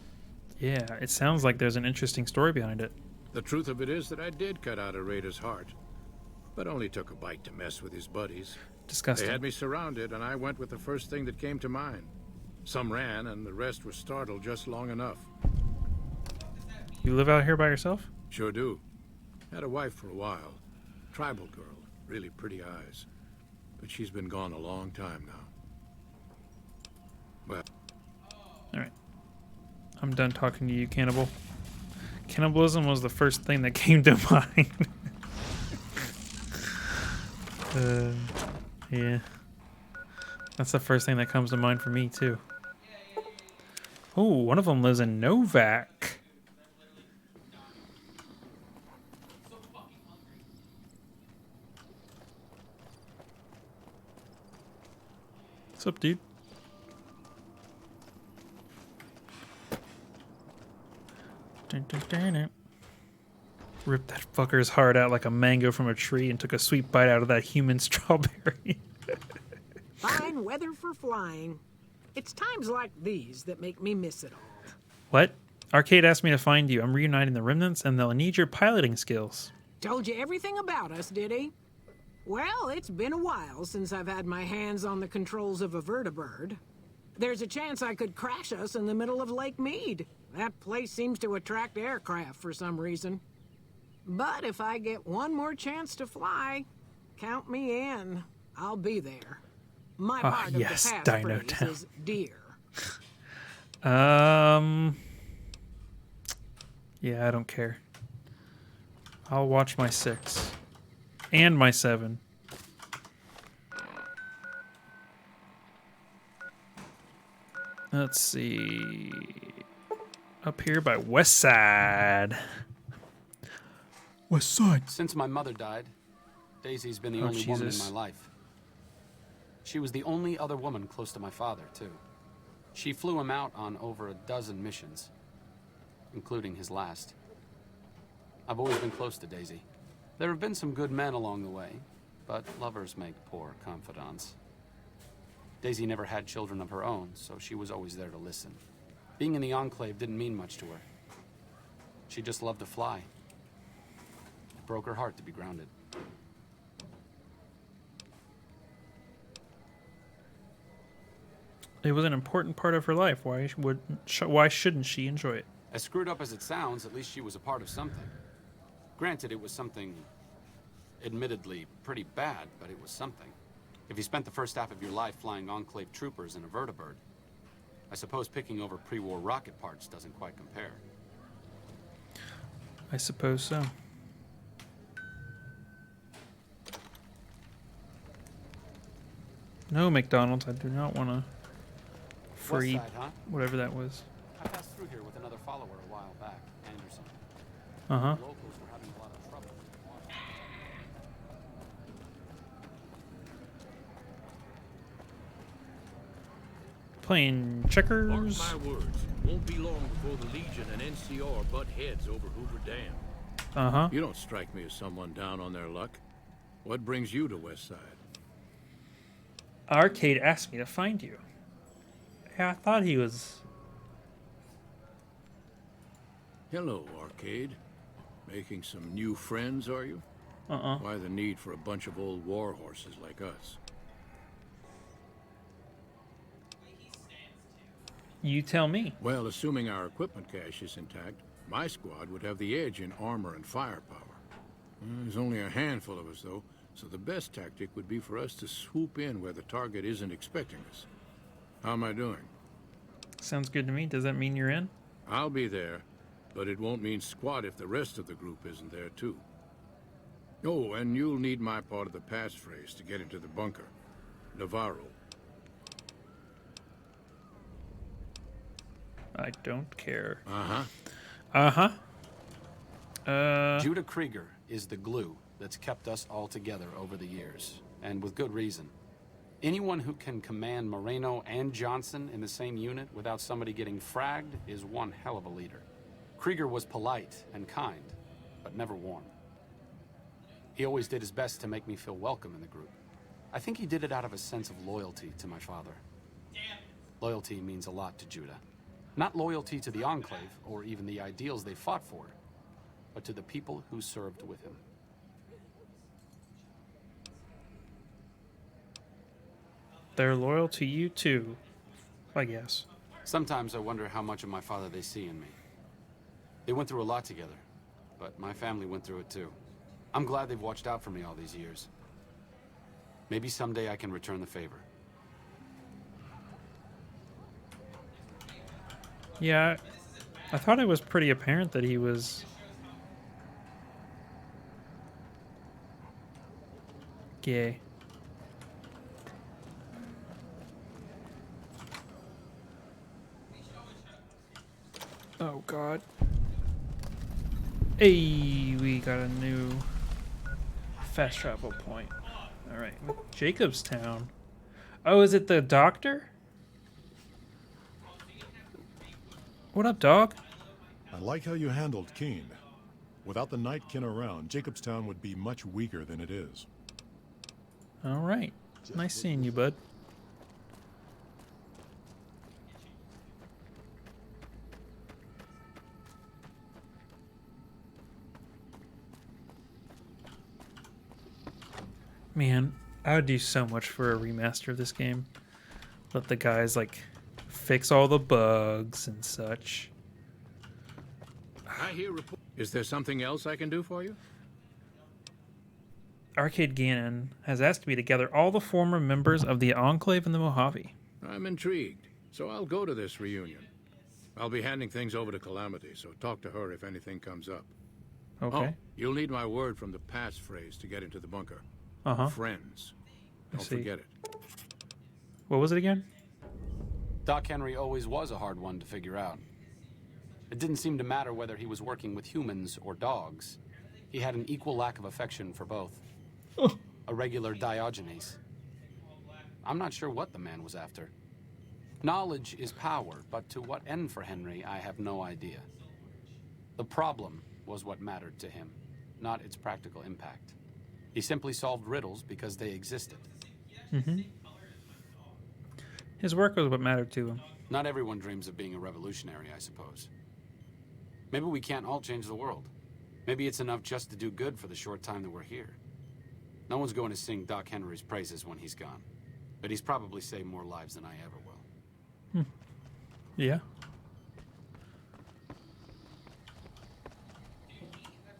Yeah, it sounds like there's an interesting story behind it. The truth of it is that I did cut out a raider's heart, but only took a bite to mess with his buddies. Disgusting. They had me surrounded, and I went with the first thing that came to mind. Some ran, and the rest were startled just long enough. You live out here by yourself? Sure do. Had a wife for a while. Tribal girl, really pretty eyes. But she's been gone a long time now. Well. Alright. I'm done talking to you, cannibal. Cannibalism was the first thing that came to mind. Yeah. That's the first thing that comes to mind for me, too. Oh, one of them lives in Novak. What's up, dude? Ripped that fucker's heart out like a mango from a tree and took a sweet bite out of that human strawberry. Fine weather for flying. It's times like these that make me miss it all. What? Arcade asked me to find you. I'm reuniting the remnants and they'll need your piloting skills. Told you everything about us, did he? Well, it's been a while since I've had my hands on the controls of a vertibird. There's a chance I could crash us in the middle of Lake Mead. That place seems to attract aircraft for some reason. But if I get one more chance to fly, count me in. I'll be there. My part of the passphrase is dear. Yeah, I don't care. I'll watch my 6. And my 7. Let's see. Up here by West Side. West Side. Since my mother died, Daisy's been the only woman in my life. She was the only other woman close to my father, too. She flew him out on over a dozen missions, including his last. I've always been close to Daisy. There have been some good men along the way, but lovers make poor confidants. Daisy never had children of her own, so she was always there to listen. Being in the Enclave didn't mean much to her. She just loved to fly. It broke her heart to be grounded. It was an important part of her life. Why shouldn't she enjoy it? As screwed up as it sounds, at least she was a part of something. Granted, it was something admittedly pretty bad, but it was something. If you spent the first half of your life flying Enclave troopers in a vertibird, I suppose picking over pre-war rocket parts doesn't quite compare. I suppose so. No, McDonald's, I do not want to free West side, huh? whatever that was. I passed through here with another follower a while back, Anderson. Uh-huh. The locals were having a lot of trouble. Playing checkers. Mark my words, won't be long before the Legion and NCR butt heads over Hoover Dam. Uh-huh. You don't strike me as someone down on their luck. What brings you to West Side? Arcade asked me to find you. Okay, I thought he was... Hello, Arcade. Making some new friends, are you? Why the need for a bunch of old war horses like us? You tell me. Well, assuming our equipment cache is intact, my squad would have the edge in armor and firepower. There's only a handful of us, though, so the best tactic would be for us to swoop in where the target isn't expecting us. How am I doing? Sounds good to me. Does that mean you're in? I'll be there, but it won't mean squat if the rest of the group isn't there, too. Oh, and you'll need my part of the passphrase to get into the bunker. Navarro. I don't care. Judah Krieger is the glue that's kept us all together over the years, and with good reason. Anyone who can command Moreno and Johnson in the same unit without somebody getting fragged is one hell of a leader. Krieger was polite and kind, but never warm. He always did his best to make me feel welcome in the group. I think he did it out of a sense of loyalty to my father. Loyalty means a lot to Judah. Not loyalty to the Enclave, or even the ideals they fought for, but to the people who served with him. They're loyal to you too, I guess. Sometimes I wonder how much of my father they see in me. They went through a lot together, but my family went through it too. I'm glad they've watched out for me all these years. Maybe someday I can return the favor. Yeah, I thought it was pretty apparent that he was gay. Oh God. Hey, we got a new fast travel point. All right, Jacobstown. Oh, is it the doctor? What up, dog? I like how you handled Keene. Without the Nightkin around, Jacobstown would be much weaker than it is. All right. Nice seeing you, bud. Man, I would do so much for a remaster of this game. Let the guys, like, fix all the bugs and such. I hear report. Is there something else I can do for you? Arcade Gannon has asked me to gather all the former members of the Enclave in the Mojave. I'm intrigued, so I'll go to this reunion. I'll be handing things over to Calamity, so talk to her if anything comes up. Okay. Oh, you'll need my word from the passphrase to get into the bunker. Friends. Don't forget it. What was it again? Doc Henry always was a hard one to figure out. It didn't seem to matter whether he was working with humans or dogs. He had an equal lack of affection for both. A regular Diogenes. I'm not sure what the man was after. Knowledge is power, but to what end for Henry, I have no idea. The problem was what mattered to him, not its practical impact. He simply solved riddles because they existed. His work was what mattered to him. Not everyone dreams of being a revolutionary, I suppose. Maybe we can't all change the world. Maybe it's enough just to do good for the short time that we're here. No one's going to sing Doc Henry's praises when he's gone. But he's probably saved more lives than I ever will. Yeah.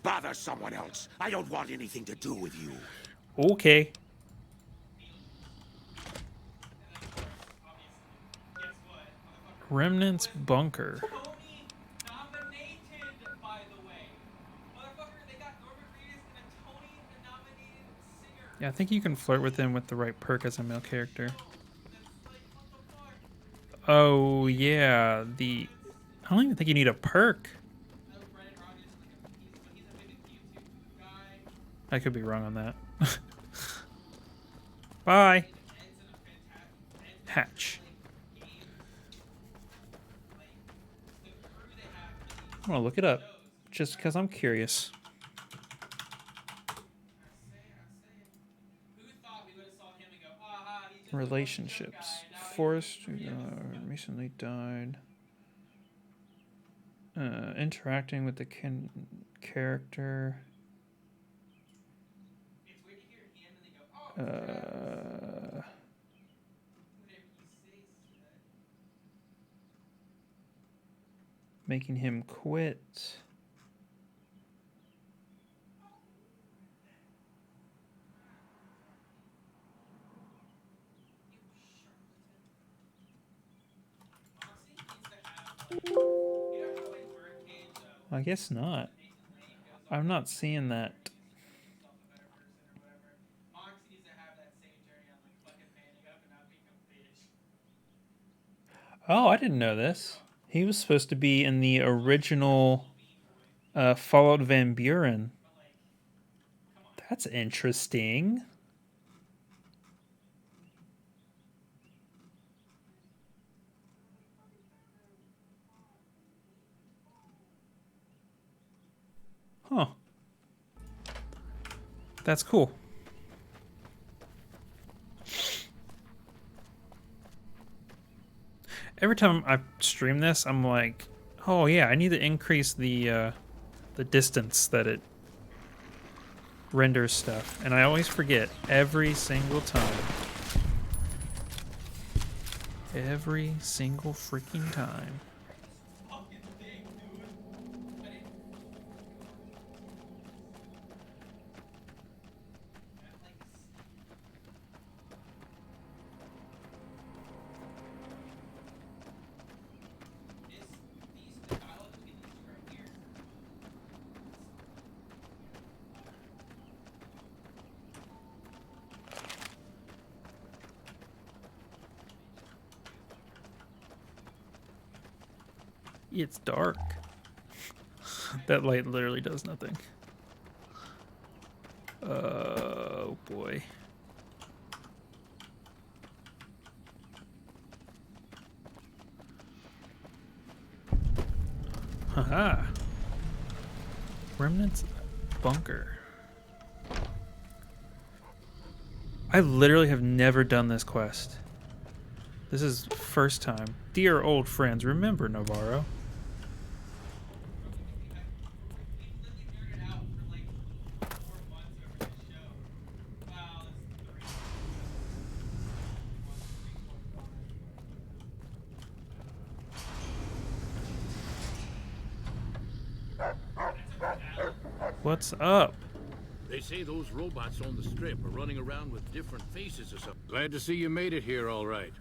Bother someone else. I don't want anything to do with you. Okay. Remnant's Bunker. Yeah, I think you can flirt with him with the right perk as a male character. Oh, yeah. I don't even think you need a perk. I could be wrong on that. Bye. Hatch. I'm gonna look it up just because I'm curious. Relationships. Forrest recently died. Interacting with the character. Making him quit. I guess not. I'm not seeing that. Oh, I didn't know this. He was supposed to be in the original Fallout Van Buren. That's interesting. Huh. That's cool. Every time I stream this, I'm like, oh yeah, I need to increase the distance that it renders stuff. And I always forget every single time. Every single freaking time. It's dark. That light literally does nothing. Oh boy. Haha. Remnants bunker. I literally have never done this quest. This is first time. Dear old friends, remember Navarro. What's up? They say those robots on the strip are running around with different faces or something. Glad to see you made it here all right.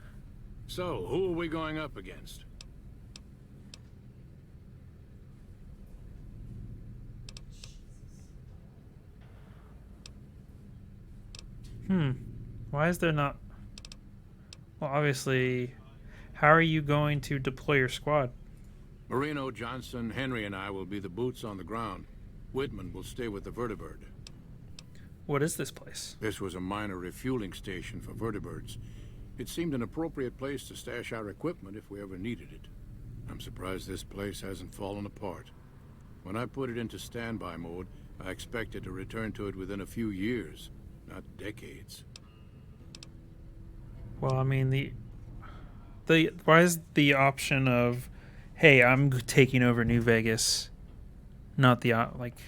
So, who are we going up against? Why is there not... Well, obviously, how are you going to deploy your squad? Moreno, Johnson, Henry, and I will be the boots on the ground. Whitman will stay with the vertibird. What is this place? This was a minor refueling station for vertibirds. It seemed an appropriate place to stash our equipment if we ever needed it. I'm surprised this place hasn't fallen apart. When I put it into standby mode, I expected to return to it within a few years, not decades. Well, I mean, the why is the option of, hey, I'm taking over New Vegas, not the, like,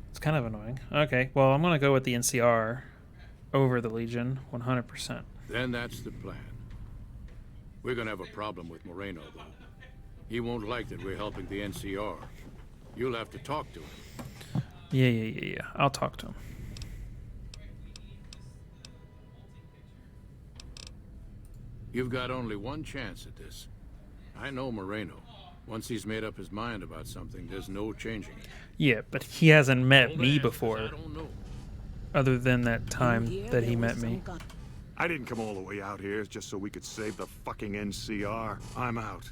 it's kind of annoying. Okay, well, I'm going to go with the NCR over the Legion, 100%. Then that's the plan. We're going to have a problem with Moreno, though. He won't like that we're helping the NCR. You'll have to talk to him. Yeah. I'll talk to him. You've got only one chance at this. I know Moreno. Once he's made up his mind about something, there's no changing it. Yeah, but he hasn't met me before. Other than that time that he met me. I didn't come all the way out here just so we could save the fucking NCR. I'm out.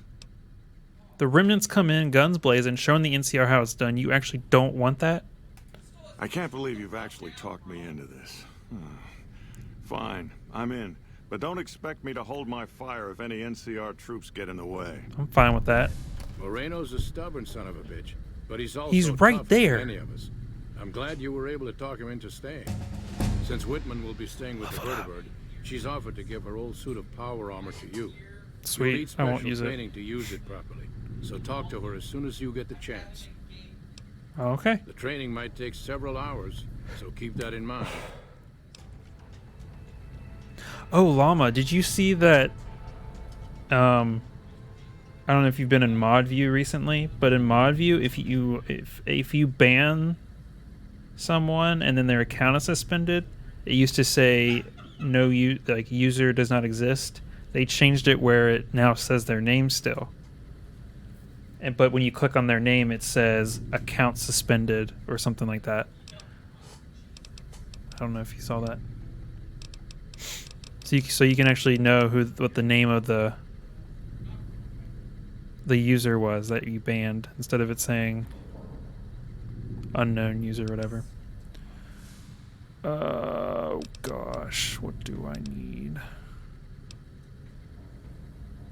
The remnants come in, guns blazing, showing the NCR how it's done. You actually don't want that? I can't believe you've actually talked me into this. Fine, I'm in. But don't expect me to hold my fire if any NCR troops get in the way. I'm fine with that. Moreno's a stubborn son of a bitch, but he's also He's right tough there. than any of us. I'm glad you were able to talk him into staying. Since Whitman will be staying with the vertibird, She's offered to give her old suit of power armor to you. Sweet. You'll need I won't special use it. training to use it properly. So talk to her as soon as you get the chance. Okay. The training might take several hours, so keep that in mind. Oh, Llama, did you see that? I don't know if you've been in mod view recently, but in mod view, if you ban someone and then their account is suspended, it used to say user does not exist. They changed it where it now says their name still. But when you click on their name, it says account suspended or something like that. I don't know if you saw that. So you can actually know what the name of the user was that you banned instead of it saying unknown user or whatever. Oh gosh, what do I need?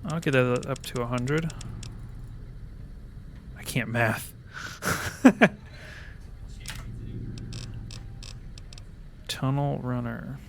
I'll get that up to 100. I can't math. Tunnel runner.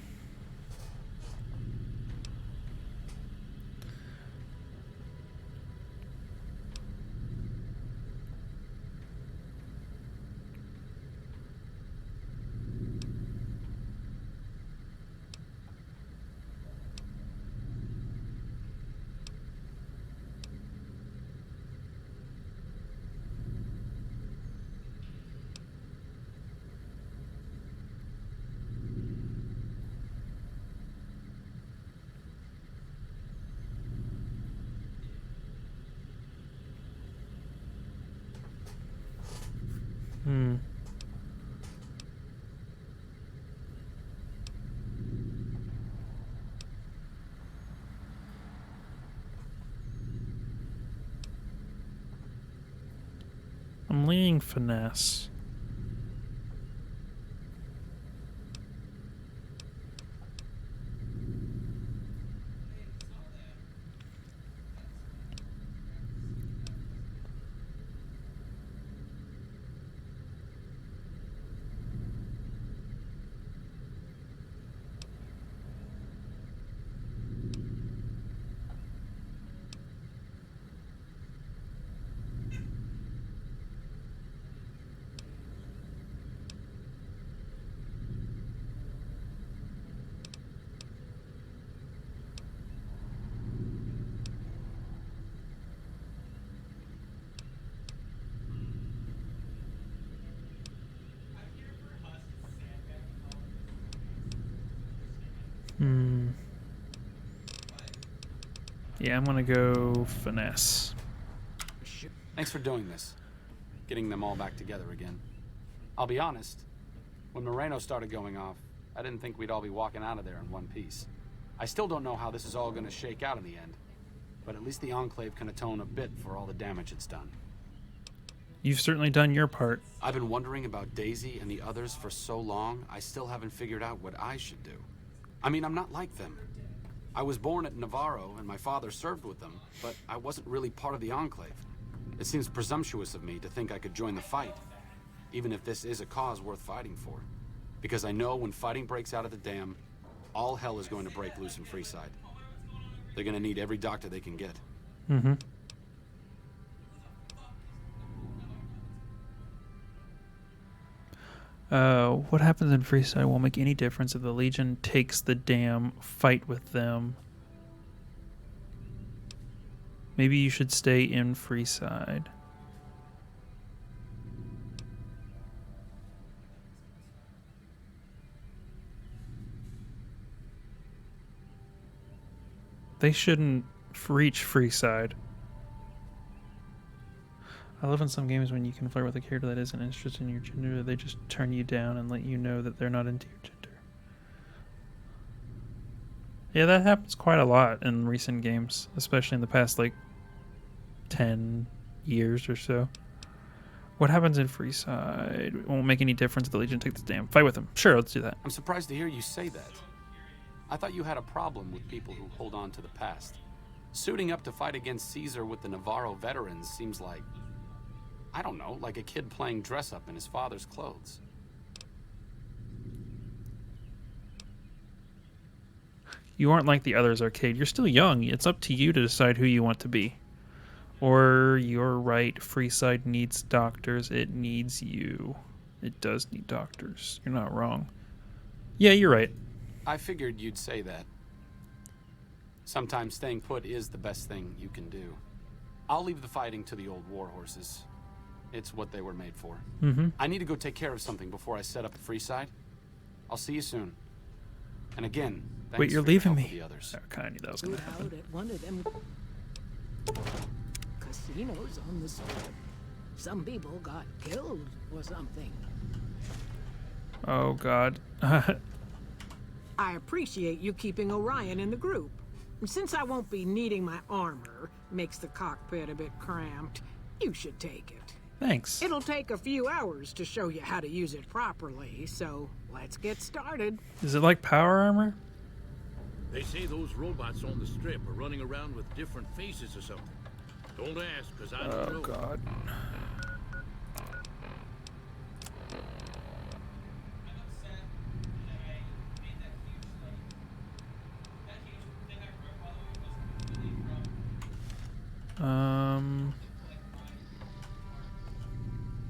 I'm leaning finesse. Yeah, I'm gonna go finesse. Thanks for doing this. Getting them all back together again. I'll be honest, when Moreno started going off, I didn't think we'd all be walking out of there in one piece. I still don't know how this is all gonna shake out in the end, but at least the Enclave can atone a bit for all the damage it's done. You've certainly done your part. I've been wondering about Daisy and the others for so long, I still haven't figured out what I should do. I mean, I'm not like them. I was born at Navarro, and my father served with them, but I wasn't really part of the Enclave. It seems presumptuous of me to think I could join the fight, even if this is a cause worth fighting for. Because I know when fighting breaks out at the dam, all hell is going to break loose in Freeside. They're going to need every doctor they can get. Mm-hmm. What happens in Freeside won't make any difference if the Legion takes the dam. Fight with them. Maybe you should stay in Freeside. They shouldn't reach Freeside. I love in some games when you can flirt with a character that isn't interested in your gender, they just turn you down and let you know that they're not into your gender. Yeah, that happens quite a lot in recent games, especially in the past, like, 10 years or so. What happens in Freeside? It won't make any difference if the Legion takes the dam. Fight with them. Sure, let's do that. I'm surprised to hear you say that. I thought you had a problem with people who hold on to the past. Suiting up to fight against Caesar with the Navarro veterans seems like, I don't know, like a kid playing dress-up in his father's clothes. You aren't like the others, Arcade. You're still young. It's up to you to decide who you want to be. Or you're right. Freeside needs doctors. It needs you. It does need doctors. You're not wrong. Yeah, you're right. I figured you'd say that. Sometimes staying put is the best thing you can do. I'll leave the fighting to the old war horses. It's what they were made for. I need to go take care of something before I set up at Freeside. I'll see you soon. And again, thanks Wait, you're for your leaving help me. with the others. I kind of knew that was going to happen. Out at one of them casinos on the strip. Some people got killed or something. Oh, God. I appreciate you keeping Orion in the group. Since I won't be needing my armor, makes the cockpit a bit cramped, you should take it. Thanks. It'll take a few hours to show you how to use it properly, so let's get started. Is it like power armor? They say those robots on the strip are running around with different faces or something. Don't ask, because I don't know. Oh, God.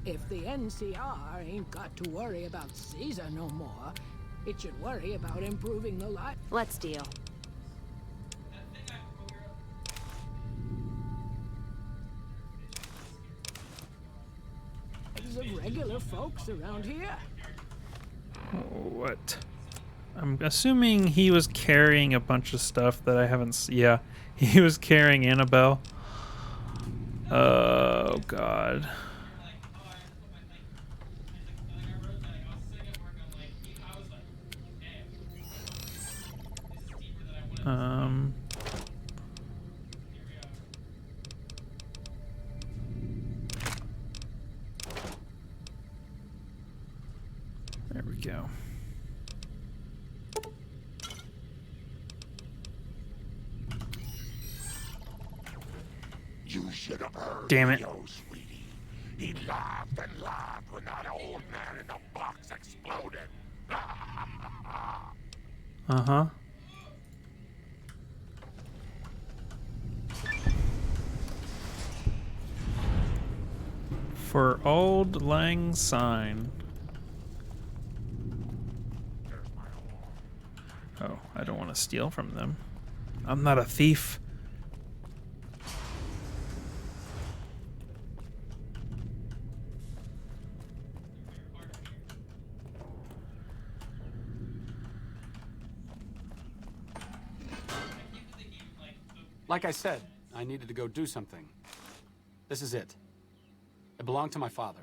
If the NCR ain't got to worry about Caesar no more, it should worry about improving the life. Let's deal. Of regular folks around here. What? I'm assuming he was carrying a bunch of stuff that I haven't. Yeah, he was carrying Annabelle. Oh, God. There we go. You should have heard Damn it. Leo, sweetie. He laughed and laughed when that old man in the box exploded. Uh-huh. For Auld Lang Syne. Oh, I don't want to steal from them. I'm not a thief. Like I said, I needed to go do something. This is it. It belonged to my father.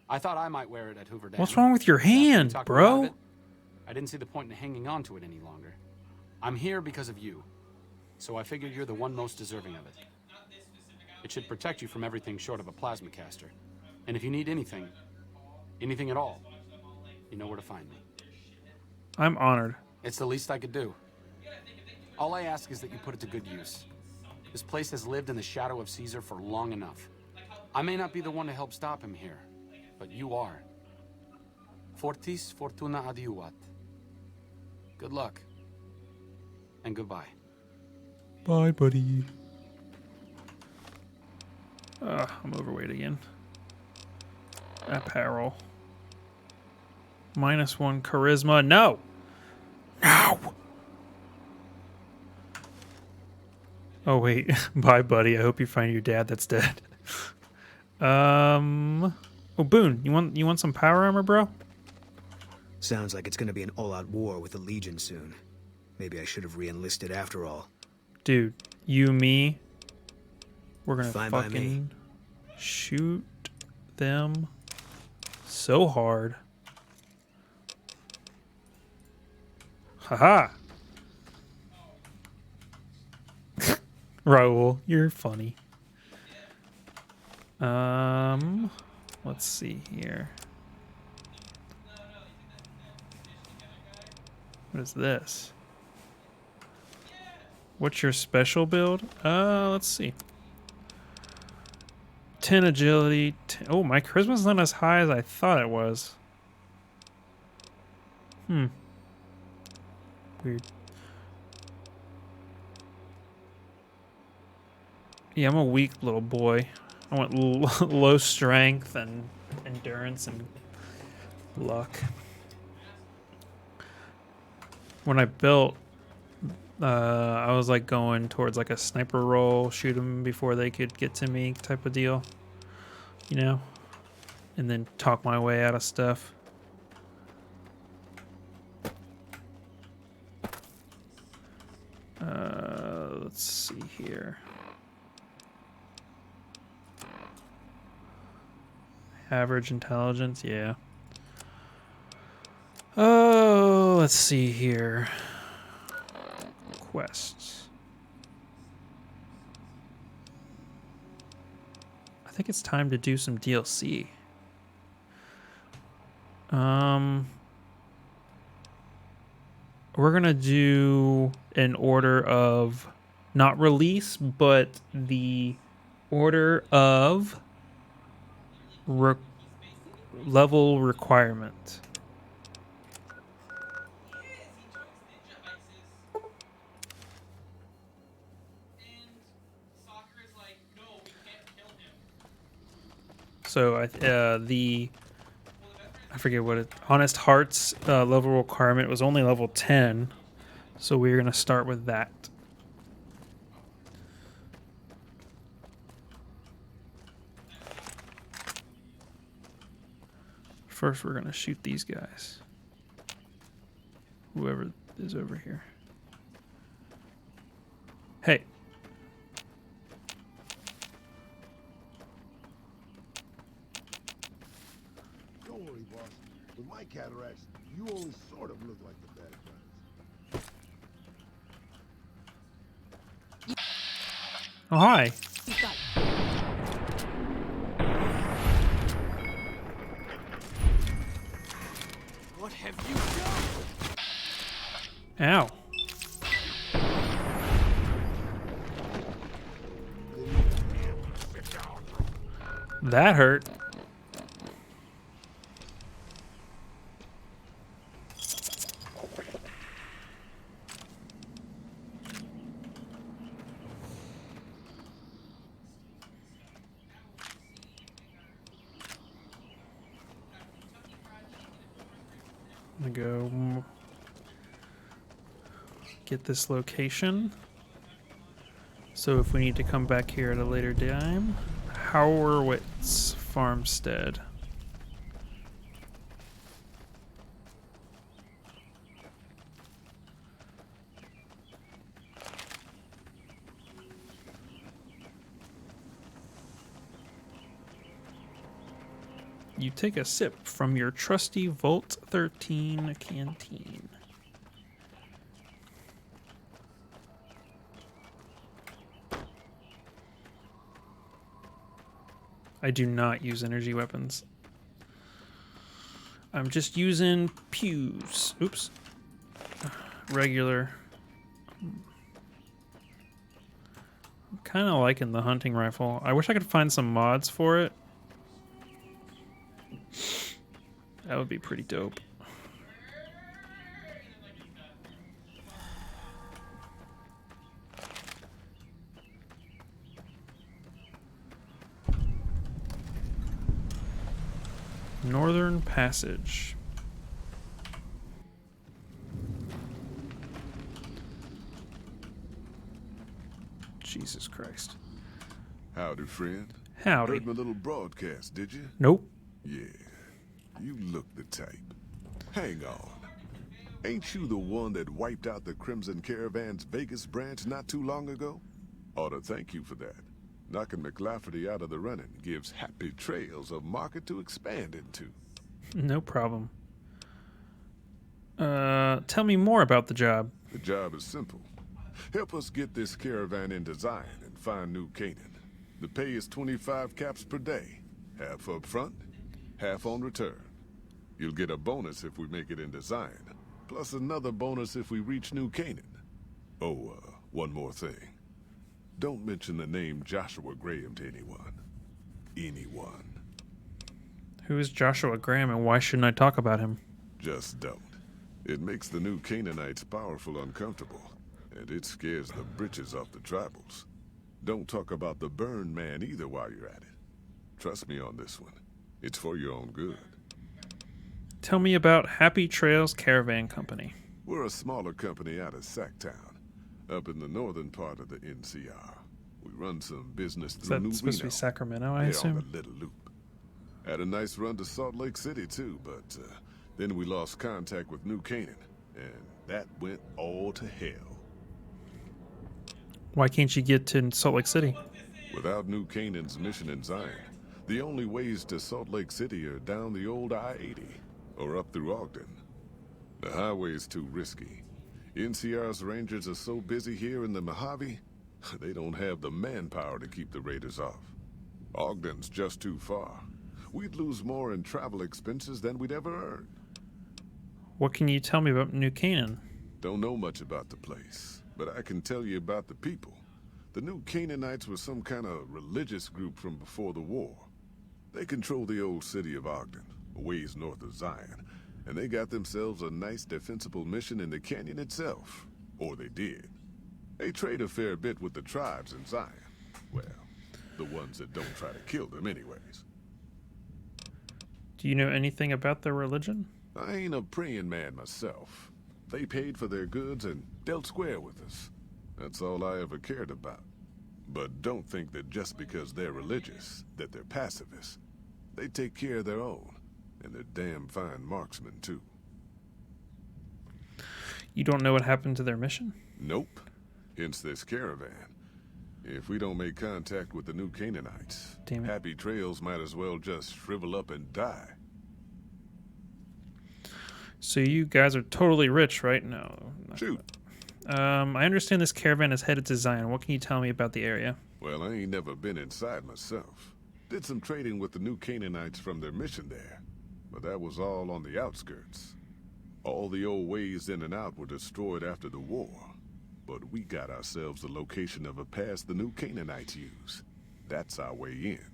I thought I might wear it at Hoover Dam. What's wrong with your After we hand, talked bro? about it, I didn't see the point in hanging on to it any longer. I'm here because of you. So I figured you're the one most deserving of it. It should protect you from everything short of a plasma caster. And if you need anything, anything at all, you know where to find me. I'm honored. It's the least I could do. All I ask is that you put it to good use. This place has lived in the shadow of Caesar for long enough. I may not be the one to help stop him here, but you are. Fortis fortuna adiuvat. Good luck. And goodbye. Bye, buddy. I'm overweight again. Apparel. -1 charisma. No! No! Oh, wait. Bye, buddy. I hope you find your dad that's dead. Oh, Boone, you want some power armor, bro? Sounds like it's gonna be an all-out war with the Legion soon. Maybe I should have re-enlisted after all. Dude, you, me, we're gonna Fine by me. fucking shoot them so hard. Haha. Raul, you're funny. Let's see here. What is this? What's your special build? Let's see. 10 agility. Oh, my charisma's not as high as I thought it was. Weird. Yeah, I'm a weak little boy. I want low strength and endurance and luck. When I built, I was like going towards like a sniper role, shoot them before they could get to me type of deal, you know, and then talk my way out of stuff. Let's see here. Average intelligence, yeah. Oh, let's see here. Quests. I think it's time to do some DLC. We're gonna do an order of not release, but the order of level requirement. So I forget what it. Honest Heart's level requirement was only level 10, so we're gonna start with that. First, we're gonna shoot these guys. Whoever is over here. Hey. Don't worry, boss. With my cataracts, you only sort of look like the bad guys. Oh, hi. What have you done? Ow. That hurt. I'm gonna go get this location. So if we need to come back here at a later time, Howowitz Farmstead. You take a sip from your trusty Vault 13 canteen. I do not use energy weapons. I'm just using pews. Oops. Regular. I'm kind of liking the hunting rifle. I wish I could find some mods for it. That would be pretty dope. Northern Passage. Jesus Christ. Howdy, friend. Howdy. Heard my little broadcast, did you? Nope. Yeah, you look the type. Hang on. Ain't you the one that wiped out the Crimson Caravan's Vegas branch not too long ago? Ought to thank you for that. Knocking McLafferty out of the running gives Happy Trails a market to expand into. No problem. Tell me more about the job. The job is simple. Help us get this caravan in design and find New Canaan. The pay is 25 caps per day. Half up front, half on return. You'll get a bonus if we make it in design, plus another bonus if we reach New Canaan. Oh, one more thing. Don't mention the name Joshua Graham to anyone. Anyone. Who is Joshua Graham and why shouldn't I talk about him? Just don't. It makes the new Canaanites powerful uncomfortable, and it scares the britches off the tribals. Don't talk about the burn man either while you're at it. Trust me on this one. It's for your own good. Tell me about Happy Trails Caravan Company. We're a smaller company out of Sacktown, up in the northern part of the NCR. We run some business Is through that New supposed to be Reno. Sacramento, I They're assume? on a little loop. Had a nice run to Salt Lake City too, but then we lost contact with New Canaan, and that went all to hell. Why can't you get to Salt Lake City? Without New Canaan's mission in Zion, the only ways to Salt Lake City are down the old I-80 or up through Ogden. The highway's too risky. NCR's rangers are so busy here in the Mojave, they don't have the manpower to keep the raiders off. Ogden's just too far. We'd lose more in travel expenses than we'd ever earn. What can you tell me about New Canaan? Don't know much about the place, but I can tell you about the people. The New Canaanites were some kind of religious group from before the war. They control the old city of Ogden, a ways north of Zion, and they got themselves a nice defensible mission in the canyon itself. Or they did. They trade a fair bit with the tribes in Zion. Well, the ones that don't try to kill them anyways. Do you know anything about their religion? I ain't a praying man myself. They paid for their goods and dealt square with us. That's all I ever cared about. But don't think that just because they're religious, that they're pacifists. They take care of their own, and they're damn fine marksmen too. You don't know what happened to their mission? Nope. Hence this caravan. If we don't make contact with the New Canaanites, Damn it. Happy Trails might as well just shrivel up and die. So you guys are totally rich, right? No. Shoot. I understand this caravan is headed to Zion. What can you tell me about the area? Well, I ain't never been inside myself. Did some trading with the New Canaanites from their mission there, but that was all on the outskirts. All the old ways in and out were destroyed after the war, but we got ourselves the location of a pass the New Canaanites use. That's our way in.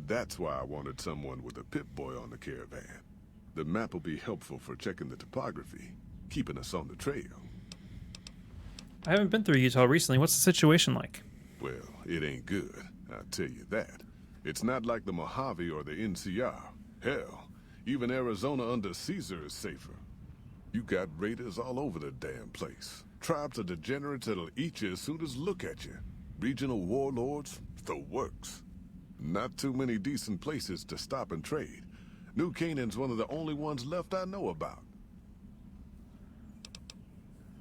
That's why I wanted someone with a Pip-Boy on the caravan. The map will be helpful for checking the topography, keeping us on the trail. I haven't been through Utah recently. What's the situation like? Well, it ain't good, I'll tell you that. It's not like the Mojave or the NCR. Hell, even Arizona under Caesar is safer. You got raiders all over the damn place. Tribes of degenerates that'll eat you as soon as look at you. Regional warlords, the works. Not too many decent places to stop and trade. New Canaan's one of the only ones left I know about.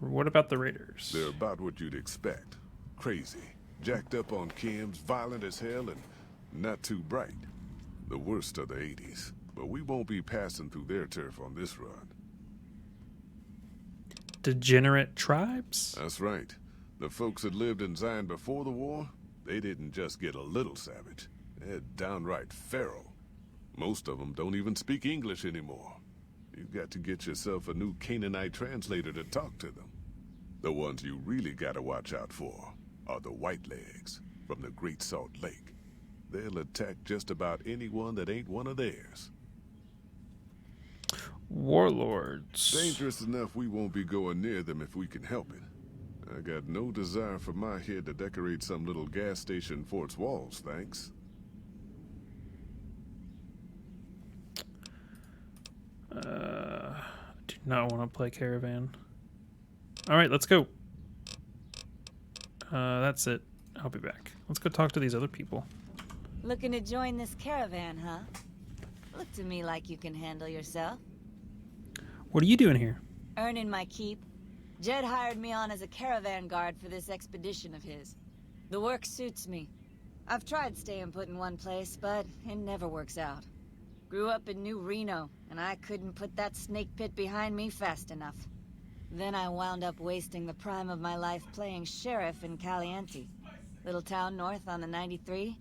What about the raiders? They're about what you'd expect. Crazy, jacked up on chems, violent as hell, and not too bright. The worst of the 80s, but we won't be passing through their turf on this run. Degenerate tribes? That's right. The folks that lived in Zion before the war, they didn't just get a little savage. They're downright feral. Most of them don't even speak English anymore. You've got to get yourself a new Canaanite translator to talk to them. The ones you really gotta watch out for are the Whitelegs from the Great Salt Lake. They'll attack just about anyone that ain't one of theirs. Warlords. Dangerous enough we won't be going near them if we can help it. I got no desire for my head to decorate some little gas station fort's walls, thanks. I do not want to play Caravan. Alright, let's go. That's it. I'll be back. Let's go talk to these other people. Looking to join this caravan, huh? Look to me like you can handle yourself. What are you doing here? Earning my keep. Jed hired me on as a caravan guard for this expedition of his. The work suits me. I've tried staying put in one place, but it never works out. Grew up in New Reno, and I couldn't put that snake pit behind me fast enough. Then I wound up wasting the prime of my life playing sheriff in Caliente. Little town north on the 93.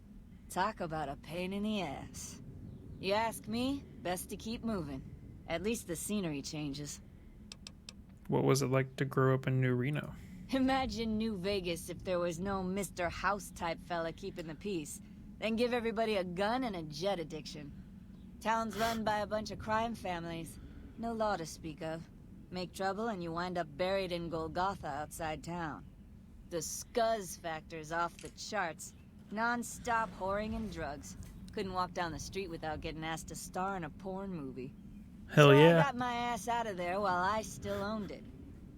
Talk about a pain in the ass. You ask me, best to keep moving. At least the scenery changes. What was it like to grow up in New Reno? Imagine New Vegas if there was no Mr. House-type fella keeping the peace. Then give everybody a gun and a jet addiction. Town's run by a bunch of crime families. No law to speak of. Make trouble and you wind up buried in Golgotha outside town. The scuzz factor's off the charts. Non-stop whoring and drugs. Couldn't walk down the street without getting asked to star in a porn movie. Hell so yeah. I got my ass out of there while I still owned it.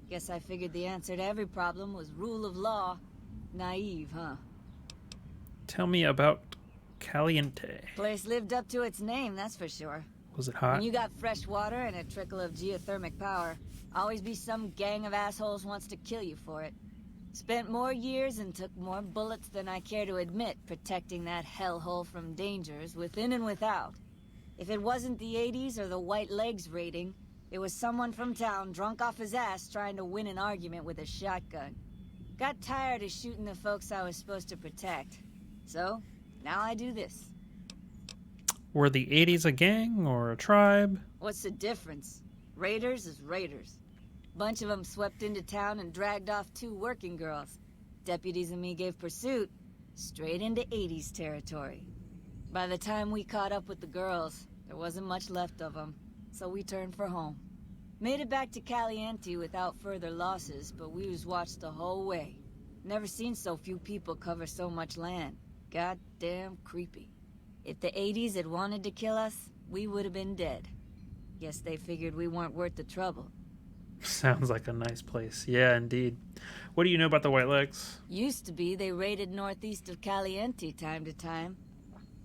Guess I figured the answer to every problem was rule of law. Naive, huh? Tell me about Caliente. Place lived up to its name, that's for sure. Was it hot? When you got fresh water and a trickle of geothermic power, always be some gang of assholes wants to kill you for it. Spent more years and took more bullets than I care to admit protecting that hellhole from dangers within and without. If it wasn't the 80s or the White Legs raiding, it was someone from town drunk off his ass trying to win an argument with a shotgun. Got tired of shooting the folks I was supposed to protect. So, now I do this. Were the 80s a gang or a tribe? What's the difference? Raiders is raiders. Bunch of them swept into town and dragged off 2 working girls. Deputies and me gave pursuit, straight into 80s territory. By the time we caught up with the girls, there wasn't much left of them, so we turned for home. Made it back to Caliente without further losses, but we was watched the whole way. Never seen so few people cover so much land. Goddamn creepy. If the 80s had wanted to kill us, we would have been dead. Guess they figured we weren't worth the trouble. Sounds like a nice place. Yeah, indeed. What do you know about the White Legs? Used to be they raided northeast of Caliente time to time.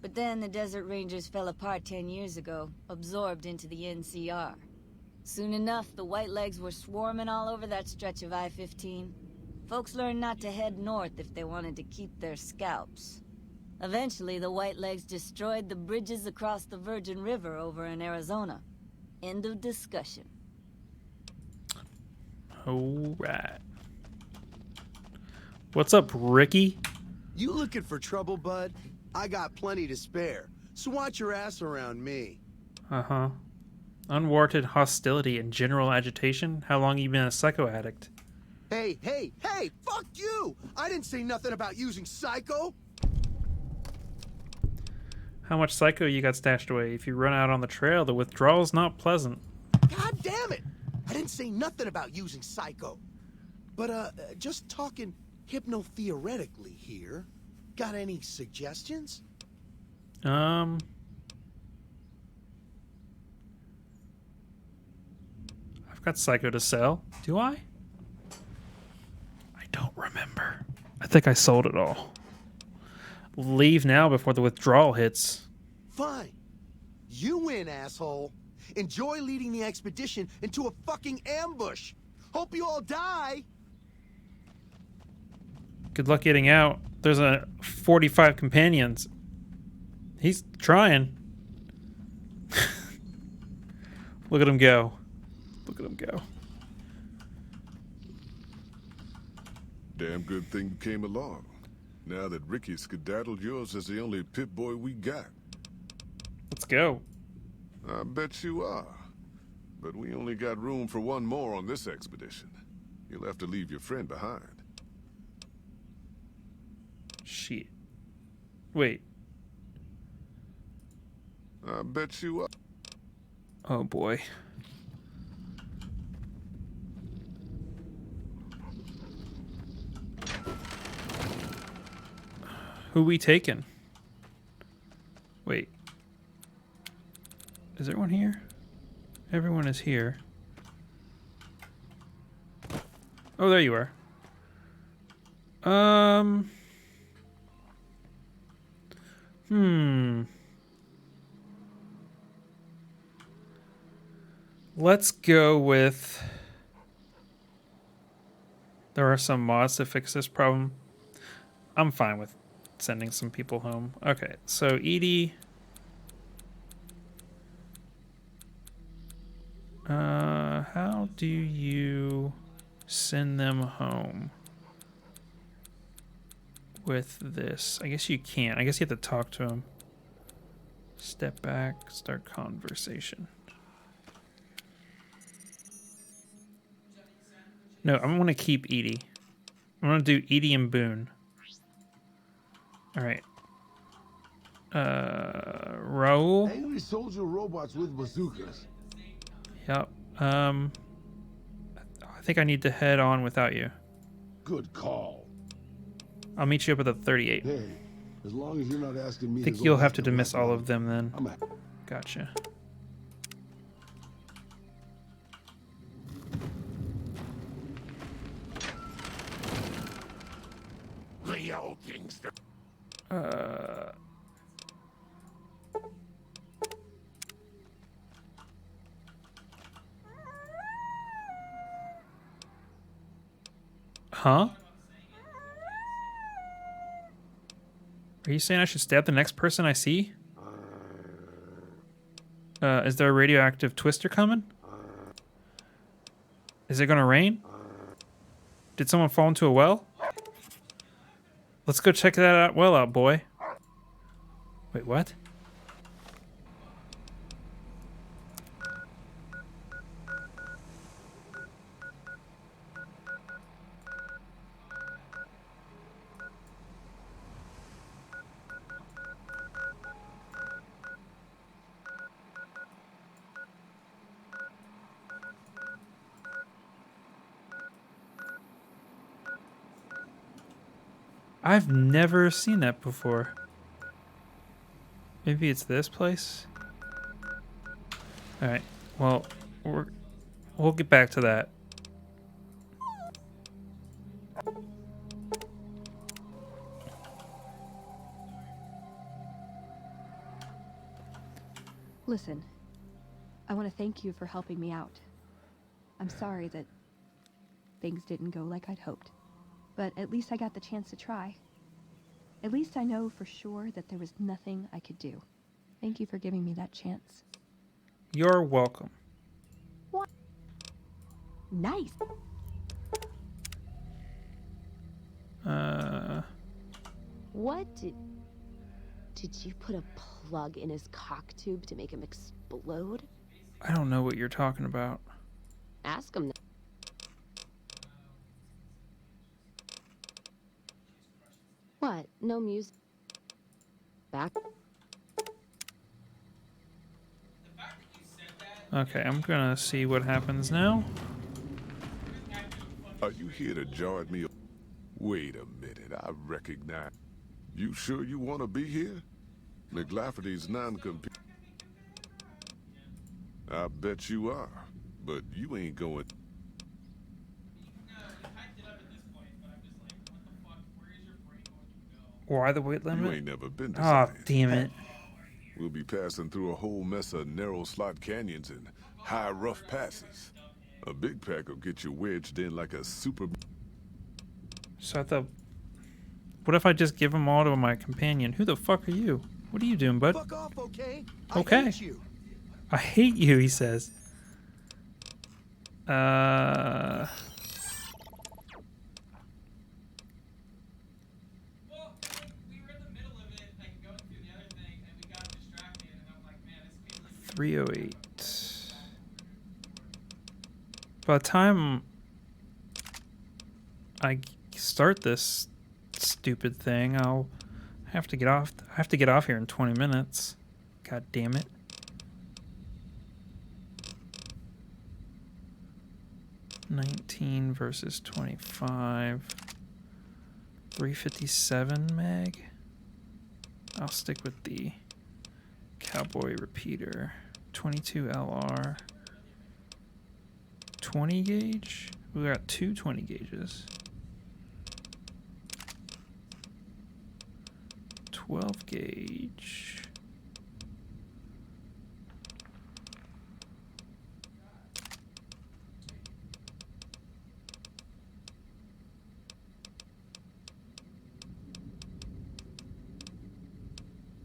But then the Desert Rangers fell apart 10 years ago, absorbed into the NCR. Soon enough, the White Legs were swarming all over that stretch of I-15. Folks learned not to head north if they wanted to keep their scalps. Eventually, the White Legs destroyed the bridges across the Virgin River over in Arizona. End of discussion. Alright. What's up, Ricky? You looking for trouble, bud? I got plenty to spare, so watch your ass around me. Uh-huh. Unwarranted hostility and general agitation? How long you been a psycho addict? Hey, fuck you! I didn't say nothing about using psycho! How much psycho you got stashed away? If you run out on the trail, the withdrawal's not pleasant. God damn it! I didn't say nothing about using psycho. But, just talking hypno-theoretically here. Got any suggestions? I've got psycho to sell. Do I? I don't remember. I think I sold it all. Leave now before the withdrawal hits. Fine. You win, asshole. Enjoy leading the expedition into a fucking ambush. Hope you all die. Good luck getting out. There's a 45 companions. He's trying. Look at him go. Look at him go. Damn good thing you came along. Now that Ricky skedaddled, yours is the only Pip-Boy we got. Let's go. I bet you are. But we only got room for one more on this expedition. You'll have to leave your friend behind. Shit. Wait. I bet you are. Oh boy. Who we taking? Wait. Is everyone here? Everyone is here. Oh, there you are. Let's go with... There are some mods to fix this problem. I'm fine with sending some people home. Okay, so EDI... how do you send them home with this? I guess you can't. I guess you have to talk to them. Step back, start conversation. No, I'm going to keep EDI. I'm going to do EDI and Boone. Alright. Raul? Angry soldier robots with bazookas. Yep. I think I need to head on without you. Good call. I'll meet you up at the 38. Hey, as long as you're not asking me I think to you'll go have to after dismiss Black all Bottom, of them then. I'm at. Gotcha. The old gangster. Huh? Are you saying I should stab the next person I see? Is there a radioactive twister coming? Is it gonna rain? Did someone fall into a well? Let's go check that well out, boy. Wait, what? I've never seen that before. Maybe it's this place? Alright, well, we'll get back to that. Listen, I want to thank you for helping me out. I'm sorry that things didn't go like I'd hoped. But at least I got the chance to try. At least I know for sure that there was nothing I could do. Thank you for giving me that chance. You're welcome. What? Nice. What did you put a plug in his cock tube to make him explode? I don't know what you're talking about. Ask him. What? No music? Back? Okay, I'm gonna see what happens now. Are you here to join me? Wait a minute, I recognize. You sure you want to be here? McLafferty's non-compete. I bet you are, but you ain't going. Why the weight limit? You ain't never been to Oh, Zion. damn it. We'll be passing through a whole mess of narrow slot canyons and high rough passes. A big pack will get you wedged in like a super... So I thought, what if I just give them all to my companion? Who the fuck are you? What are you doing, bud? Fuck off, okay? Okay. I hate you. I hate you, he says. $308. By the time I start this stupid thing, I'll have to get off. I have to get off here in 20 minutes. God damn it. $19 versus 25. 357 meg. I'll stick with the Cowboy repeater. 22 LR. 20 gauge? We got two 20 gauges. 12 gauge.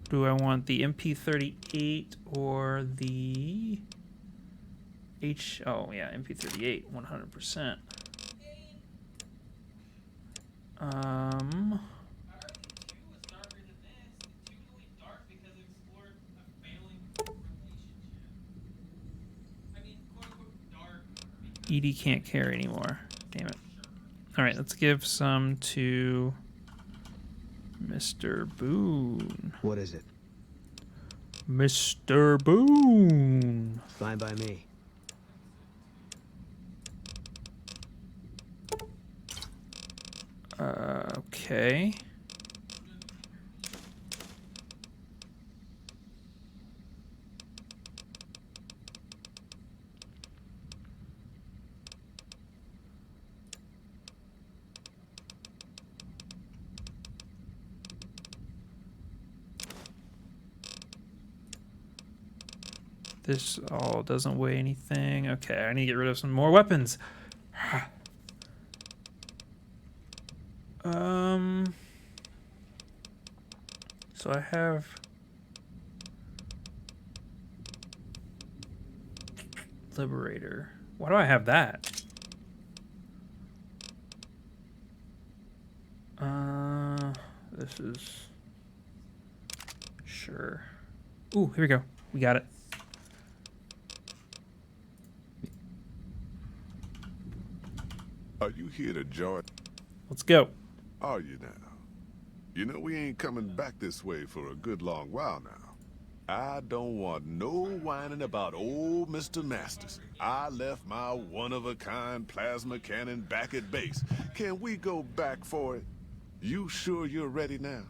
Do I want the MP38 or the Oh yeah, MP38, 100%. ED can't carry anymore. Damn it. All right, let's give some to Mr. Boone. What is it? Mr. Boone. Fine by me. Okay. This all doesn't weigh anything. Okay, I need to get rid of some more weapons. So I have Liberator. Why do I have that? This is sure. Ooh, here we go. We got it. Are you here to join? Let's go. Are you now? You know we ain't coming back this way for a good long while now. I don't want no whining about old Mr. Masterson. I left my one-of-a-kind plasma cannon back at base. Can we go back for it? You sure you're ready now?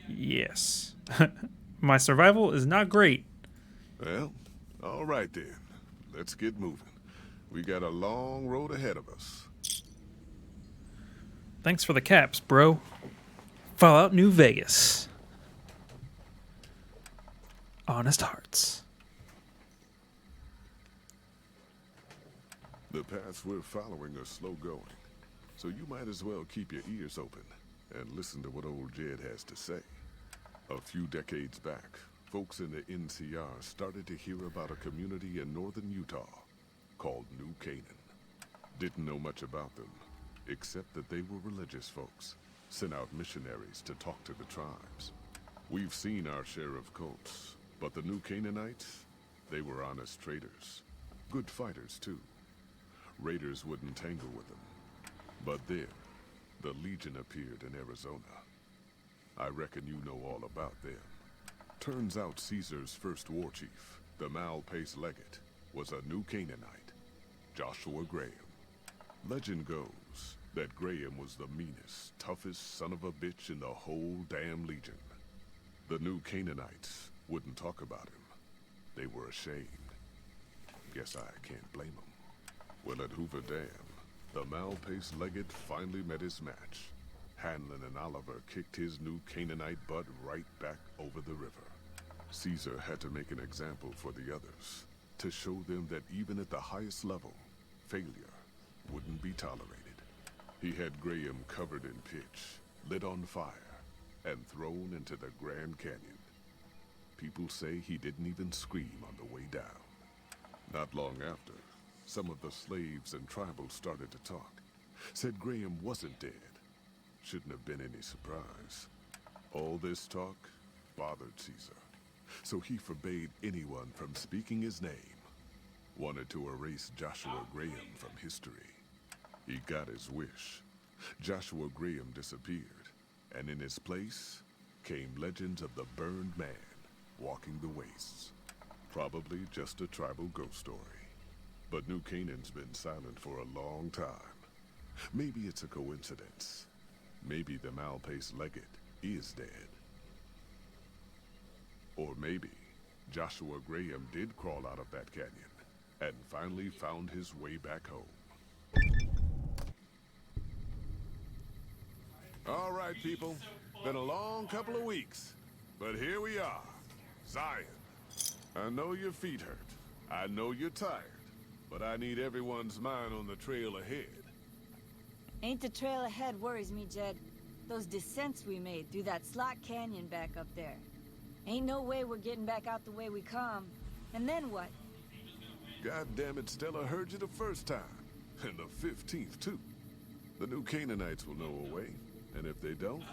Yes. My survival is not great. Well, all right then. Let's get moving. We got a long road ahead of us. Thanks for the caps, bro. Fallout New Vegas. Honest Hearts. The paths we're following are slow going, so you might as well keep your ears open and listen to what old Jed has to say. A few decades back, folks in the NCR started to hear about a community in northern Utah called New Canaan. Didn't know much about them, except that they were religious folks, sent out missionaries to talk to the tribes. We've seen our share of cults, but the New Canaanites, they were honest traders. Good fighters, too. Raiders wouldn't tangle with them. But then, the Legion appeared in Arizona. I reckon you know all about them. Turns out Caesar's first war chief, the Malpais Legate, was a New Canaanite, Joshua Graham. Legend goes that Graham was the meanest, toughest son of a bitch in the whole damn Legion. The New Canaanites wouldn't talk about him. They were ashamed. Guess I can't blame them. Well, at Hoover Dam, the Malpais Legate finally met his match. Hanlon and Oliver kicked his New Canaanite butt right back over the river. Caesar had to make an example for the others, to show them that even at the highest level, failure wouldn't be tolerated. He had Graham covered in pitch, lit on fire, and thrown into the Grand Canyon. People say he didn't even scream on the way down. Not long after, some of the slaves and tribals started to talk. Said Graham wasn't dead. Shouldn't have been any surprise. All this talk bothered Caesar, so he forbade anyone from speaking his name. Wanted to erase Joshua Graham from history. He got his wish. Joshua Graham disappeared, and in his place came legends of the Burned Man walking the wastes. Probably just a tribal ghost story. But New Canaan's been silent for a long time. Maybe it's a coincidence. Maybe the Malpais Legate is dead. Or maybe Joshua Graham did crawl out of that canyon and finally found his way back home. All right, people. Been a long couple of weeks, but here we are. Zion. I know your feet hurt. I know you're tired, but I need everyone's mind on the trail ahead. Ain't the trail ahead worries me, Jed. Those descents we made through that slot canyon back up there. Ain't no way we're getting back out the way we come. And then what? God damn it, Stella heard you the first time. And the 15th, too. The New Canaanites will know a way. And if they don't,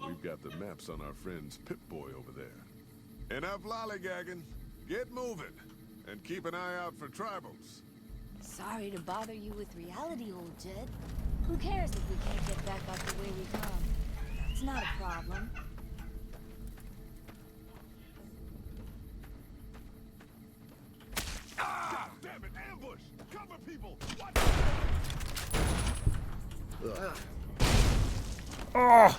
we've got the maps on our friend's Pip-Boy over there. Enough lollygagging. Get moving. And keep an eye out for tribals. Sorry to bother you with reality, old Jed. Who cares if we can't get back out the way we come? It's not a problem. Ah! Damn it, ambush! Cover people! Watch out! Oh!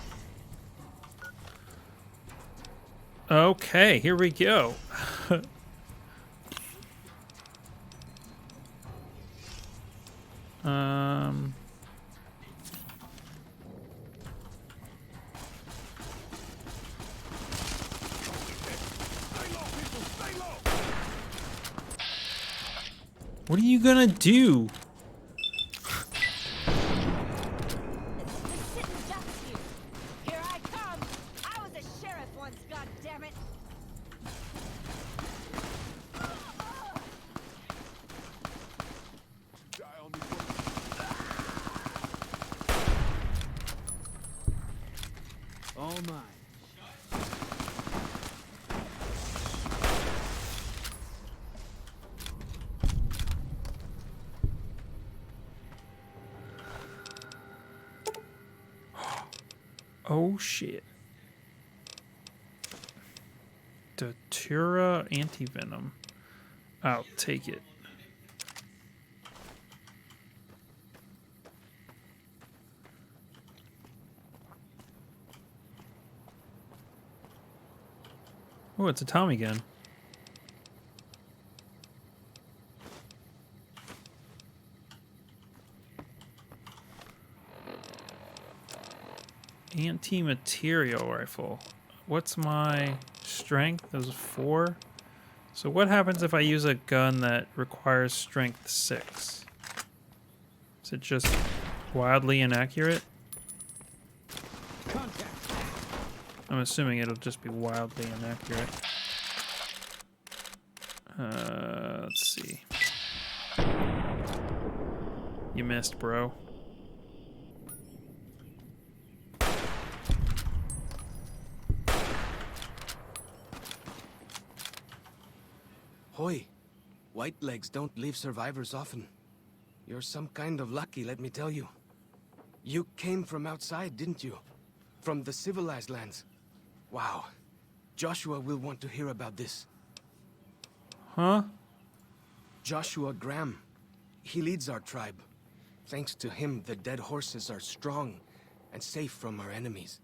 Okay, here we go. What are you gonna do? Here I come! I was a sheriff once, goddammit! All mine. Oh shit. Datura antivenom. I'll take it. Oh, it's a Tommy gun. Anti-material rifle. What's my strength? That was 4. So what happens if I use a gun that requires strength 6? Is it just wildly inaccurate? I'm assuming it'll just be wildly inaccurate. Let's see. You missed, bro. Hoy, Whitelegs don't leave survivors often. You're some kind of lucky, let me tell you. You came from outside, didn't you? From the civilized lands. Wow. Joshua will want to hear about this. Huh? Joshua Graham. He leads our tribe. Thanks to him, the dead horses are strong and safe from our enemies.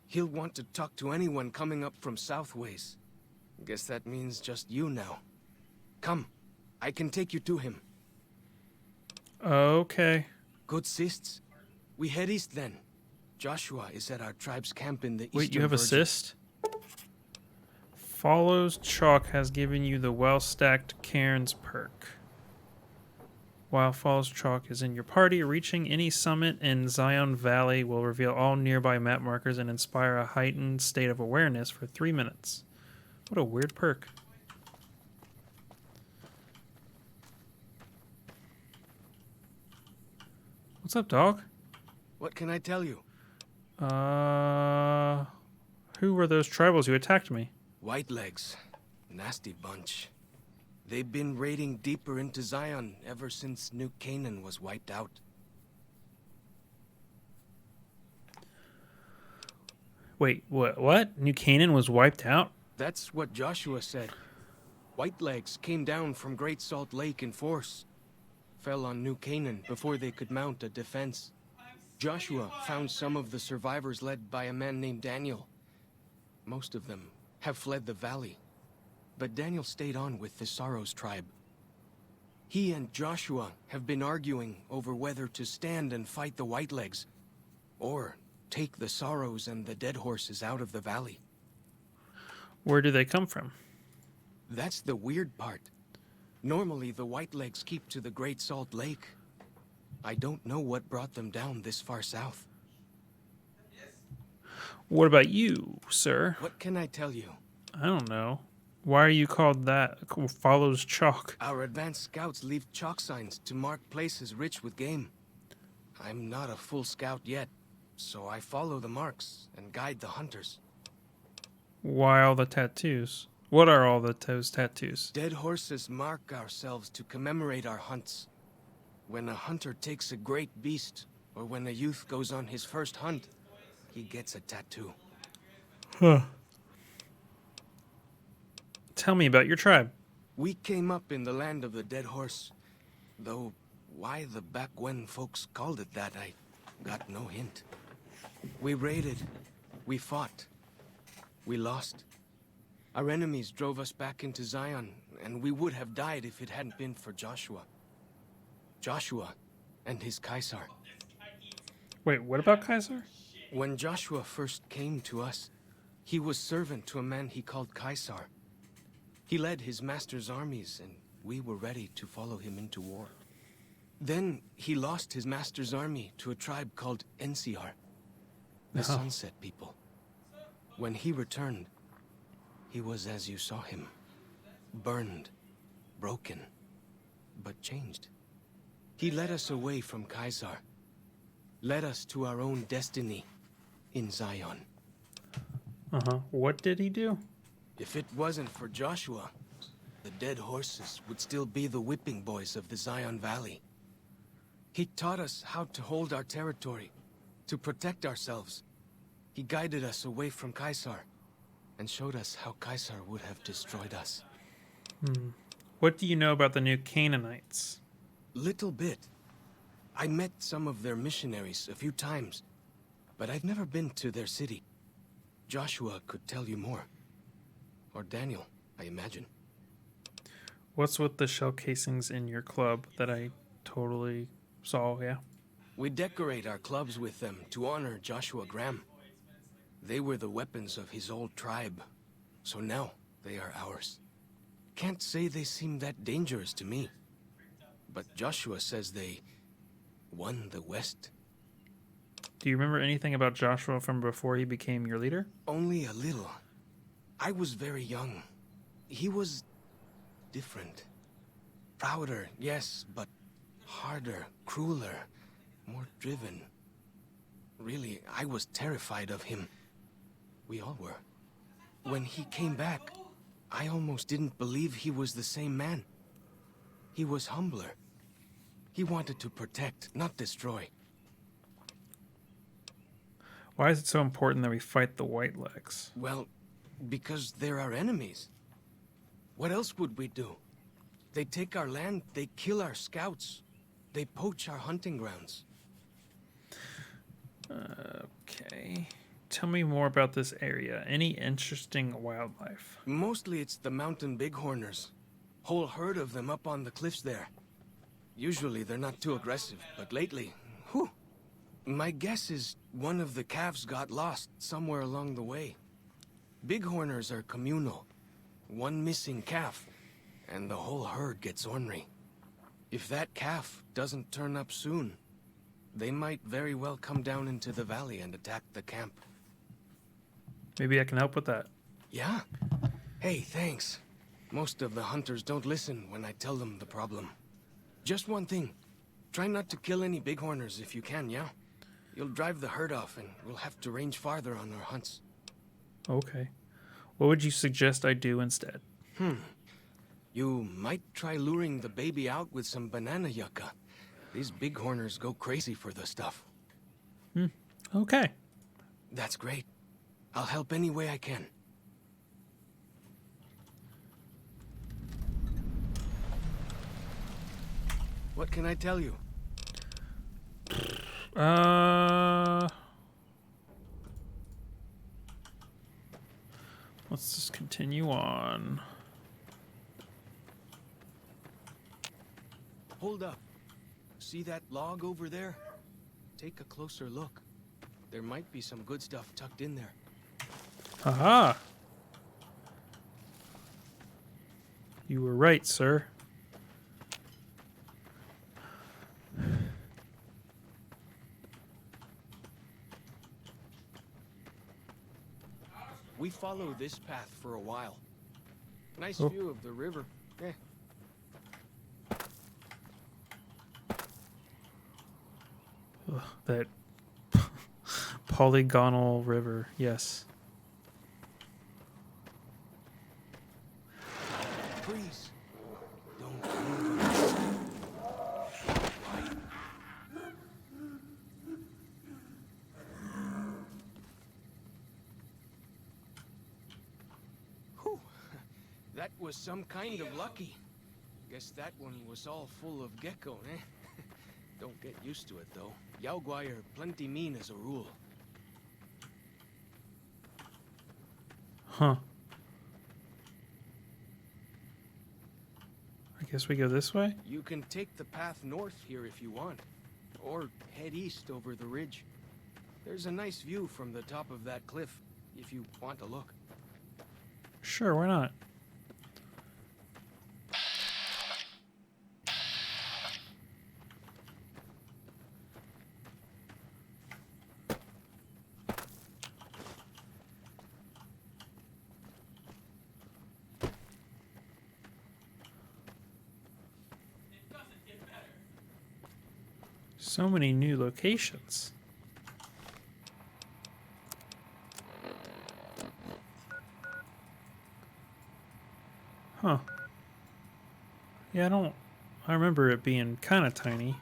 He'll want to talk to anyone coming up from Southways. Guess that means just you now. Come, I can take you to him. Okay. Good cysts. We head east then. Joshua is at our tribe's camp in the eastern Wait, you have Virgin. assist? Follows Chalk has given you the well-stacked Cairns perk. While Follows Chalk is in your party, reaching any summit in Zion Valley will reveal all nearby map markers and inspire a heightened state of awareness for 3 minutes. What a weird perk. What's up, dog? What can I tell you? Who were those tribals who attacked me? Whitelegs. Nasty bunch. They've been raiding deeper into Zion ever since New Canaan was wiped out. Wait, what? New Canaan was wiped out? That's what Joshua said. Whitelegs came down from Great Salt Lake in force. Fell on New Canaan before they could mount a defense. Joshua found some of the survivors led by a man named Daniel. Most of them have fled the valley. But Daniel stayed on with the Sorrows tribe. He and Joshua have been arguing over whether to stand and fight the Whitelegs, or take the Sorrows and the Dead Horses out of the valley. Where do they come from? That's the weird part. Normally, the Whitelegs keep to the Great Salt Lake. I don't know what brought them down this far south. What about you, sir? What can I tell you? I don't know. Why are you called that? Follows Chalk. Our advanced scouts leave chalk signs to mark places rich with game. I'm not a full scout yet, so I follow the marks and guide the hunters. Why all the tattoos? What are all those tattoos? Dead horses mark ourselves to commemorate our hunts. When a hunter takes a great beast, or when a youth goes on his first hunt, he gets a tattoo. Huh. Tell me about your tribe. We came up in the land of the Dead Horse. Though, why the back when folks called it that, got no hint. We raided. We fought. We lost. Our enemies drove us back into Zion, and we would have died if it hadn't been for Joshua. Joshua and his Caesar. Wait, what about Kaiser? When Joshua first came to us, he was servant to a man he called Caesar. He led his master's armies, and we were ready to follow him into war. Then he lost his master's army to a tribe called NCR, the Sunset People. When he returned, he was as you saw him. Burned, broken, but changed. He led us away from Caesar, led us to our own destiny in Zion. What did he do? If it wasn't for Joshua, the dead horses would still be the whipping boys of the Zion Valley. He taught us how to hold our territory, to protect ourselves. He guided us away from Caesar, and showed us how Caesar would have destroyed us. What do you know about the new Canaanites? Little bit. I met some of their missionaries a few times, but I've never been to their city. Joshua could tell you more. Or Daniel, I imagine. What's with the shell casings in your club that I totally saw, yeah? We decorate our clubs with them to honor Joshua Graham. They were the weapons of his old tribe, so now they are ours. Can't say they seem that dangerous to me, but Joshua says they won the West. Do you remember anything about Joshua from before he became your leader? Only a little. I was very young. He was different. Prouder, yes, but harder, crueler, more driven. Really, I was terrified of him. We all were. When he came back, I almost didn't believe he was the same man. He was humbler. He wanted to protect, not destroy. Why is it so important that we fight the Whitelegs? Well, because they're our enemies. What else would we do? They take our land, they kill our scouts, they poach our hunting grounds. Okay. Tell me more about this area. Any interesting wildlife? Mostly it's the mountain bighorners. Whole herd of them up on the cliffs there. Usually they're not too aggressive, but lately, whew. My guess is one of the calves got lost somewhere along the way. Bighorners are communal. One missing calf, and the whole herd gets ornery. If that calf doesn't turn up soon, they might very well come down into the valley and attack the camp. Maybe I can help with that. Yeah? Hey, thanks. Most of the hunters don't listen when I tell them the problem. Just one thing. Try not to kill any bighorners if you can, yeah? You'll drive the herd off and we'll have to range farther on our hunts. Okay. What would you suggest I do instead? You might try luring the baby out with some banana yucca. These bighorners go crazy for the stuff. Okay. That's great. I'll help any way I can. What can I tell you? Let's just continue on. Hold up. See that log over there? Take a closer look. There might be some good stuff tucked in there. Aha! You were right, sir. We follow this path for a while. Nice Oh. view of the river. Ugh, that polygonal river, yes. Freeze. Don't move. Whew. That was some kind of lucky. Guess that one was all full of gecko, eh? Don't get used to it, though. Yao Guai are plenty mean as a rule. Huh. I guess we go this way? You can take the path north here if you want, or head east over the ridge. There's a nice view from the top of that cliff, if you want to look. Sure, why not? So many new locations. Huh. Yeah, I remember it being kind of tiny.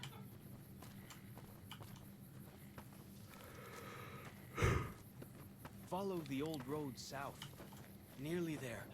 Follow the old road south. Nearly there.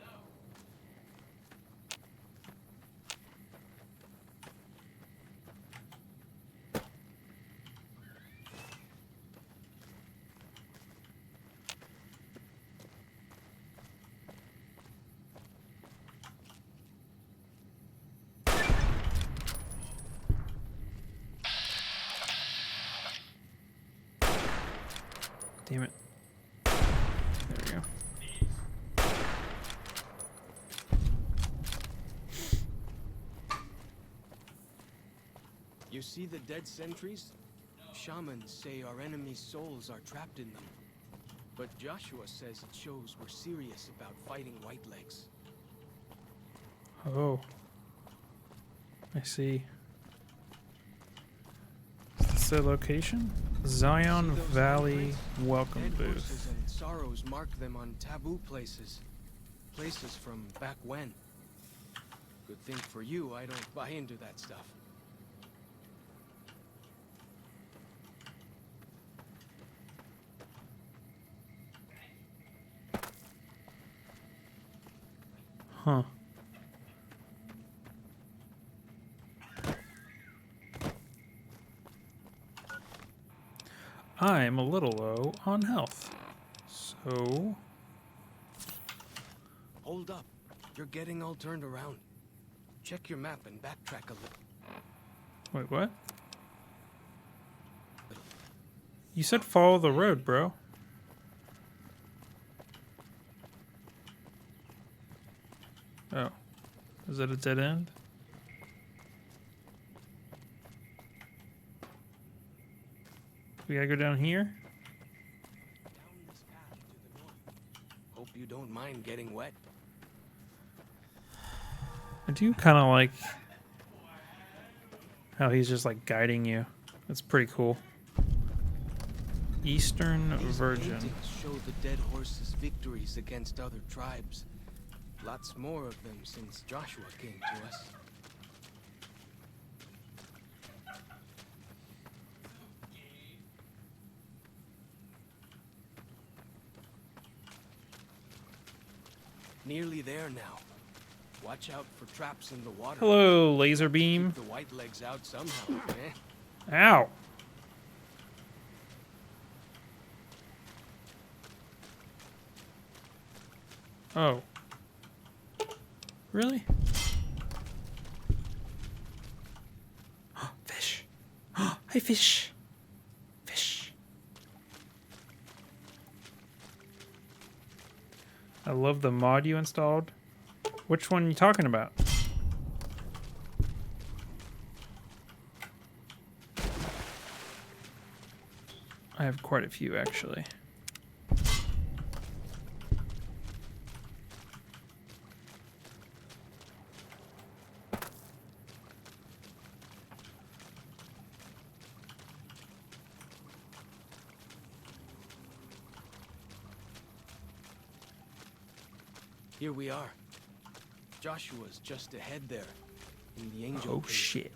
Damn it. There we go. You see the dead sentries? Shamans say our enemies' souls are trapped in them. But Joshua says it shows we're serious about fighting Whitelegs. Oh. I see. Is this their location? Zion Valley Welcome Dead Booth. horses and sorrows mark them on taboo places. Places from back when. Good thing for you, I don't buy into that stuff. Huh. I'm a little low on health. So... Hold up. You're getting all turned around. Check your map and backtrack a little. Wait, what? You said follow the road, bro. Oh. Is that a dead end? We gotta go down here? Hope you don't mind getting wet. I do kind of like how he's just like guiding you. That's pretty cool. Eastern Virgin. Paintings show the dead horses' victories against other tribes. Lots more of them since Joshua came to us. Nearly there now. Watch out for traps in the water. Hello, laser beam. Keep the Whitelegs out somehow, eh? Ow. Oh. Really? Fish. Hey, fish. Fish. I love the mod you installed. Which one are you talking about? I have quite a few, actually. Here we are. Joshua's just ahead there, in the Angel Oh Cave. shit.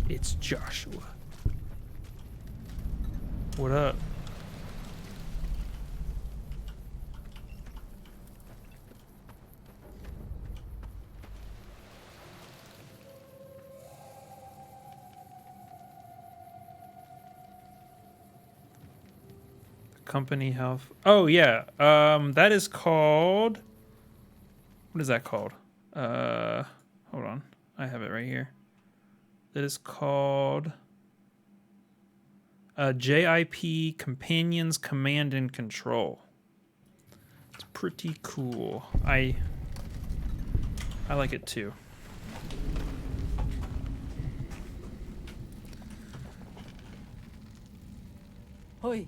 It's Joshua. What up? company health. Oh yeah. That is called. What is that called? Hold on. I have it right here. That is called JIP Companions Command and Control. It's pretty cool. I like it too. Hoi.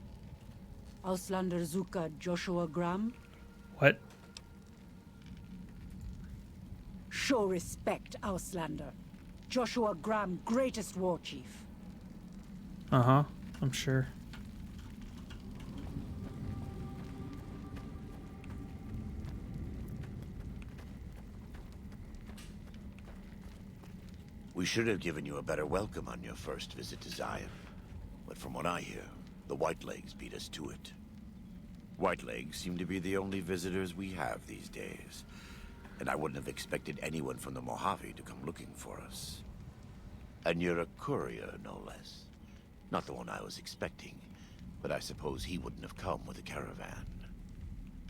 Auslander Zuka Joshua Graham. What? Show respect, Auslander. Joshua Graham, greatest war chief. Uh-huh. I'm sure. We should have given you a better welcome on your first visit to Zion. But from what I hear, the Whitelegs beat us to it. Whitelegs seem to be the only visitors we have these days. And I wouldn't have expected anyone from the Mojave to come looking for us. And you're a courier, no less. Not the one I was expecting, but I suppose he wouldn't have come with a caravan.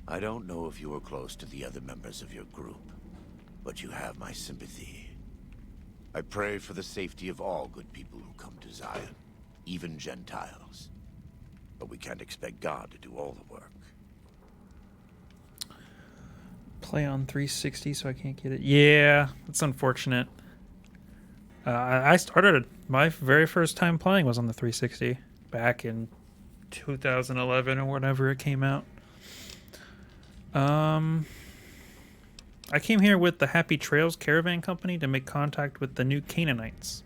I don't know if you were close to the other members of your group, but you have my sympathy. I pray for the safety of all good people who come to Zion, even Gentiles. But we can't expect God to do all the work. Play on 360, so I can't get it. Yeah, it's unfortunate. I started my very first time playing was on the 360 back in 2011 or whatever it came out. I came here with the Happy Trails Caravan Company to make contact with the New Canaanites.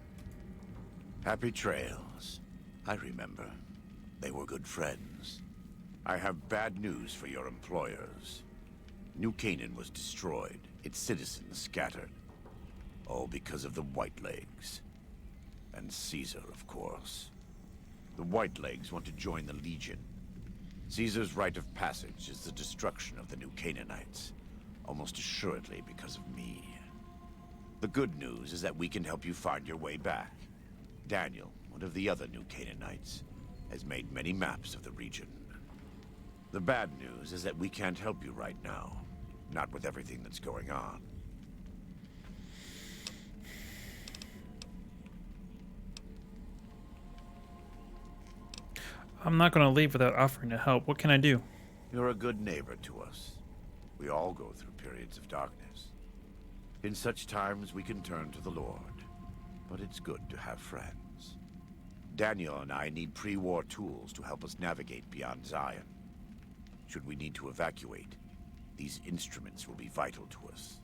Happy Trails. I remember. They were good friends. I have bad news for your employers. New Canaan was destroyed, its citizens scattered. All because of the Whitelegs. And Caesar, of course. The Whitelegs want to join the Legion. Caesar's rite of passage is the destruction of the New Canaanites. Almost assuredly because of me. The good news is that we can help you find your way back. Daniel, one of the other New Canaanites, has made many maps of the region. The bad news is that we can't help you right now. Not with everything that's going on. I'm not going to leave without offering to help. What can I do? You're a good neighbor to us. We all go through periods of darkness. In such times, we can turn to the Lord. But it's good to have friends. Daniel and I need pre-war tools to help us navigate beyond Zion. Should we need to evacuate, these instruments will be vital to us.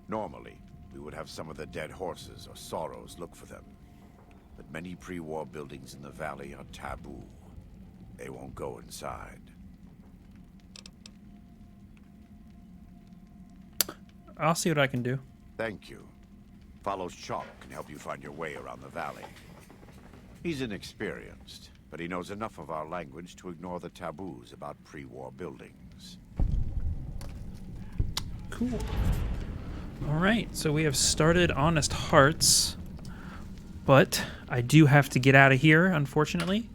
Normally, we would have some of the dead horses or sorrows look for them. But many pre-war buildings in the valley are taboo. They won't go inside. I'll see what I can do. Thank you. Follows Chalk can help you find your way around the valley. He's inexperienced, but he knows enough of our language to ignore the taboos about pre-war buildings. Cool. All right, so we have started Honest Hearts, but I do have to get out of here, unfortunately.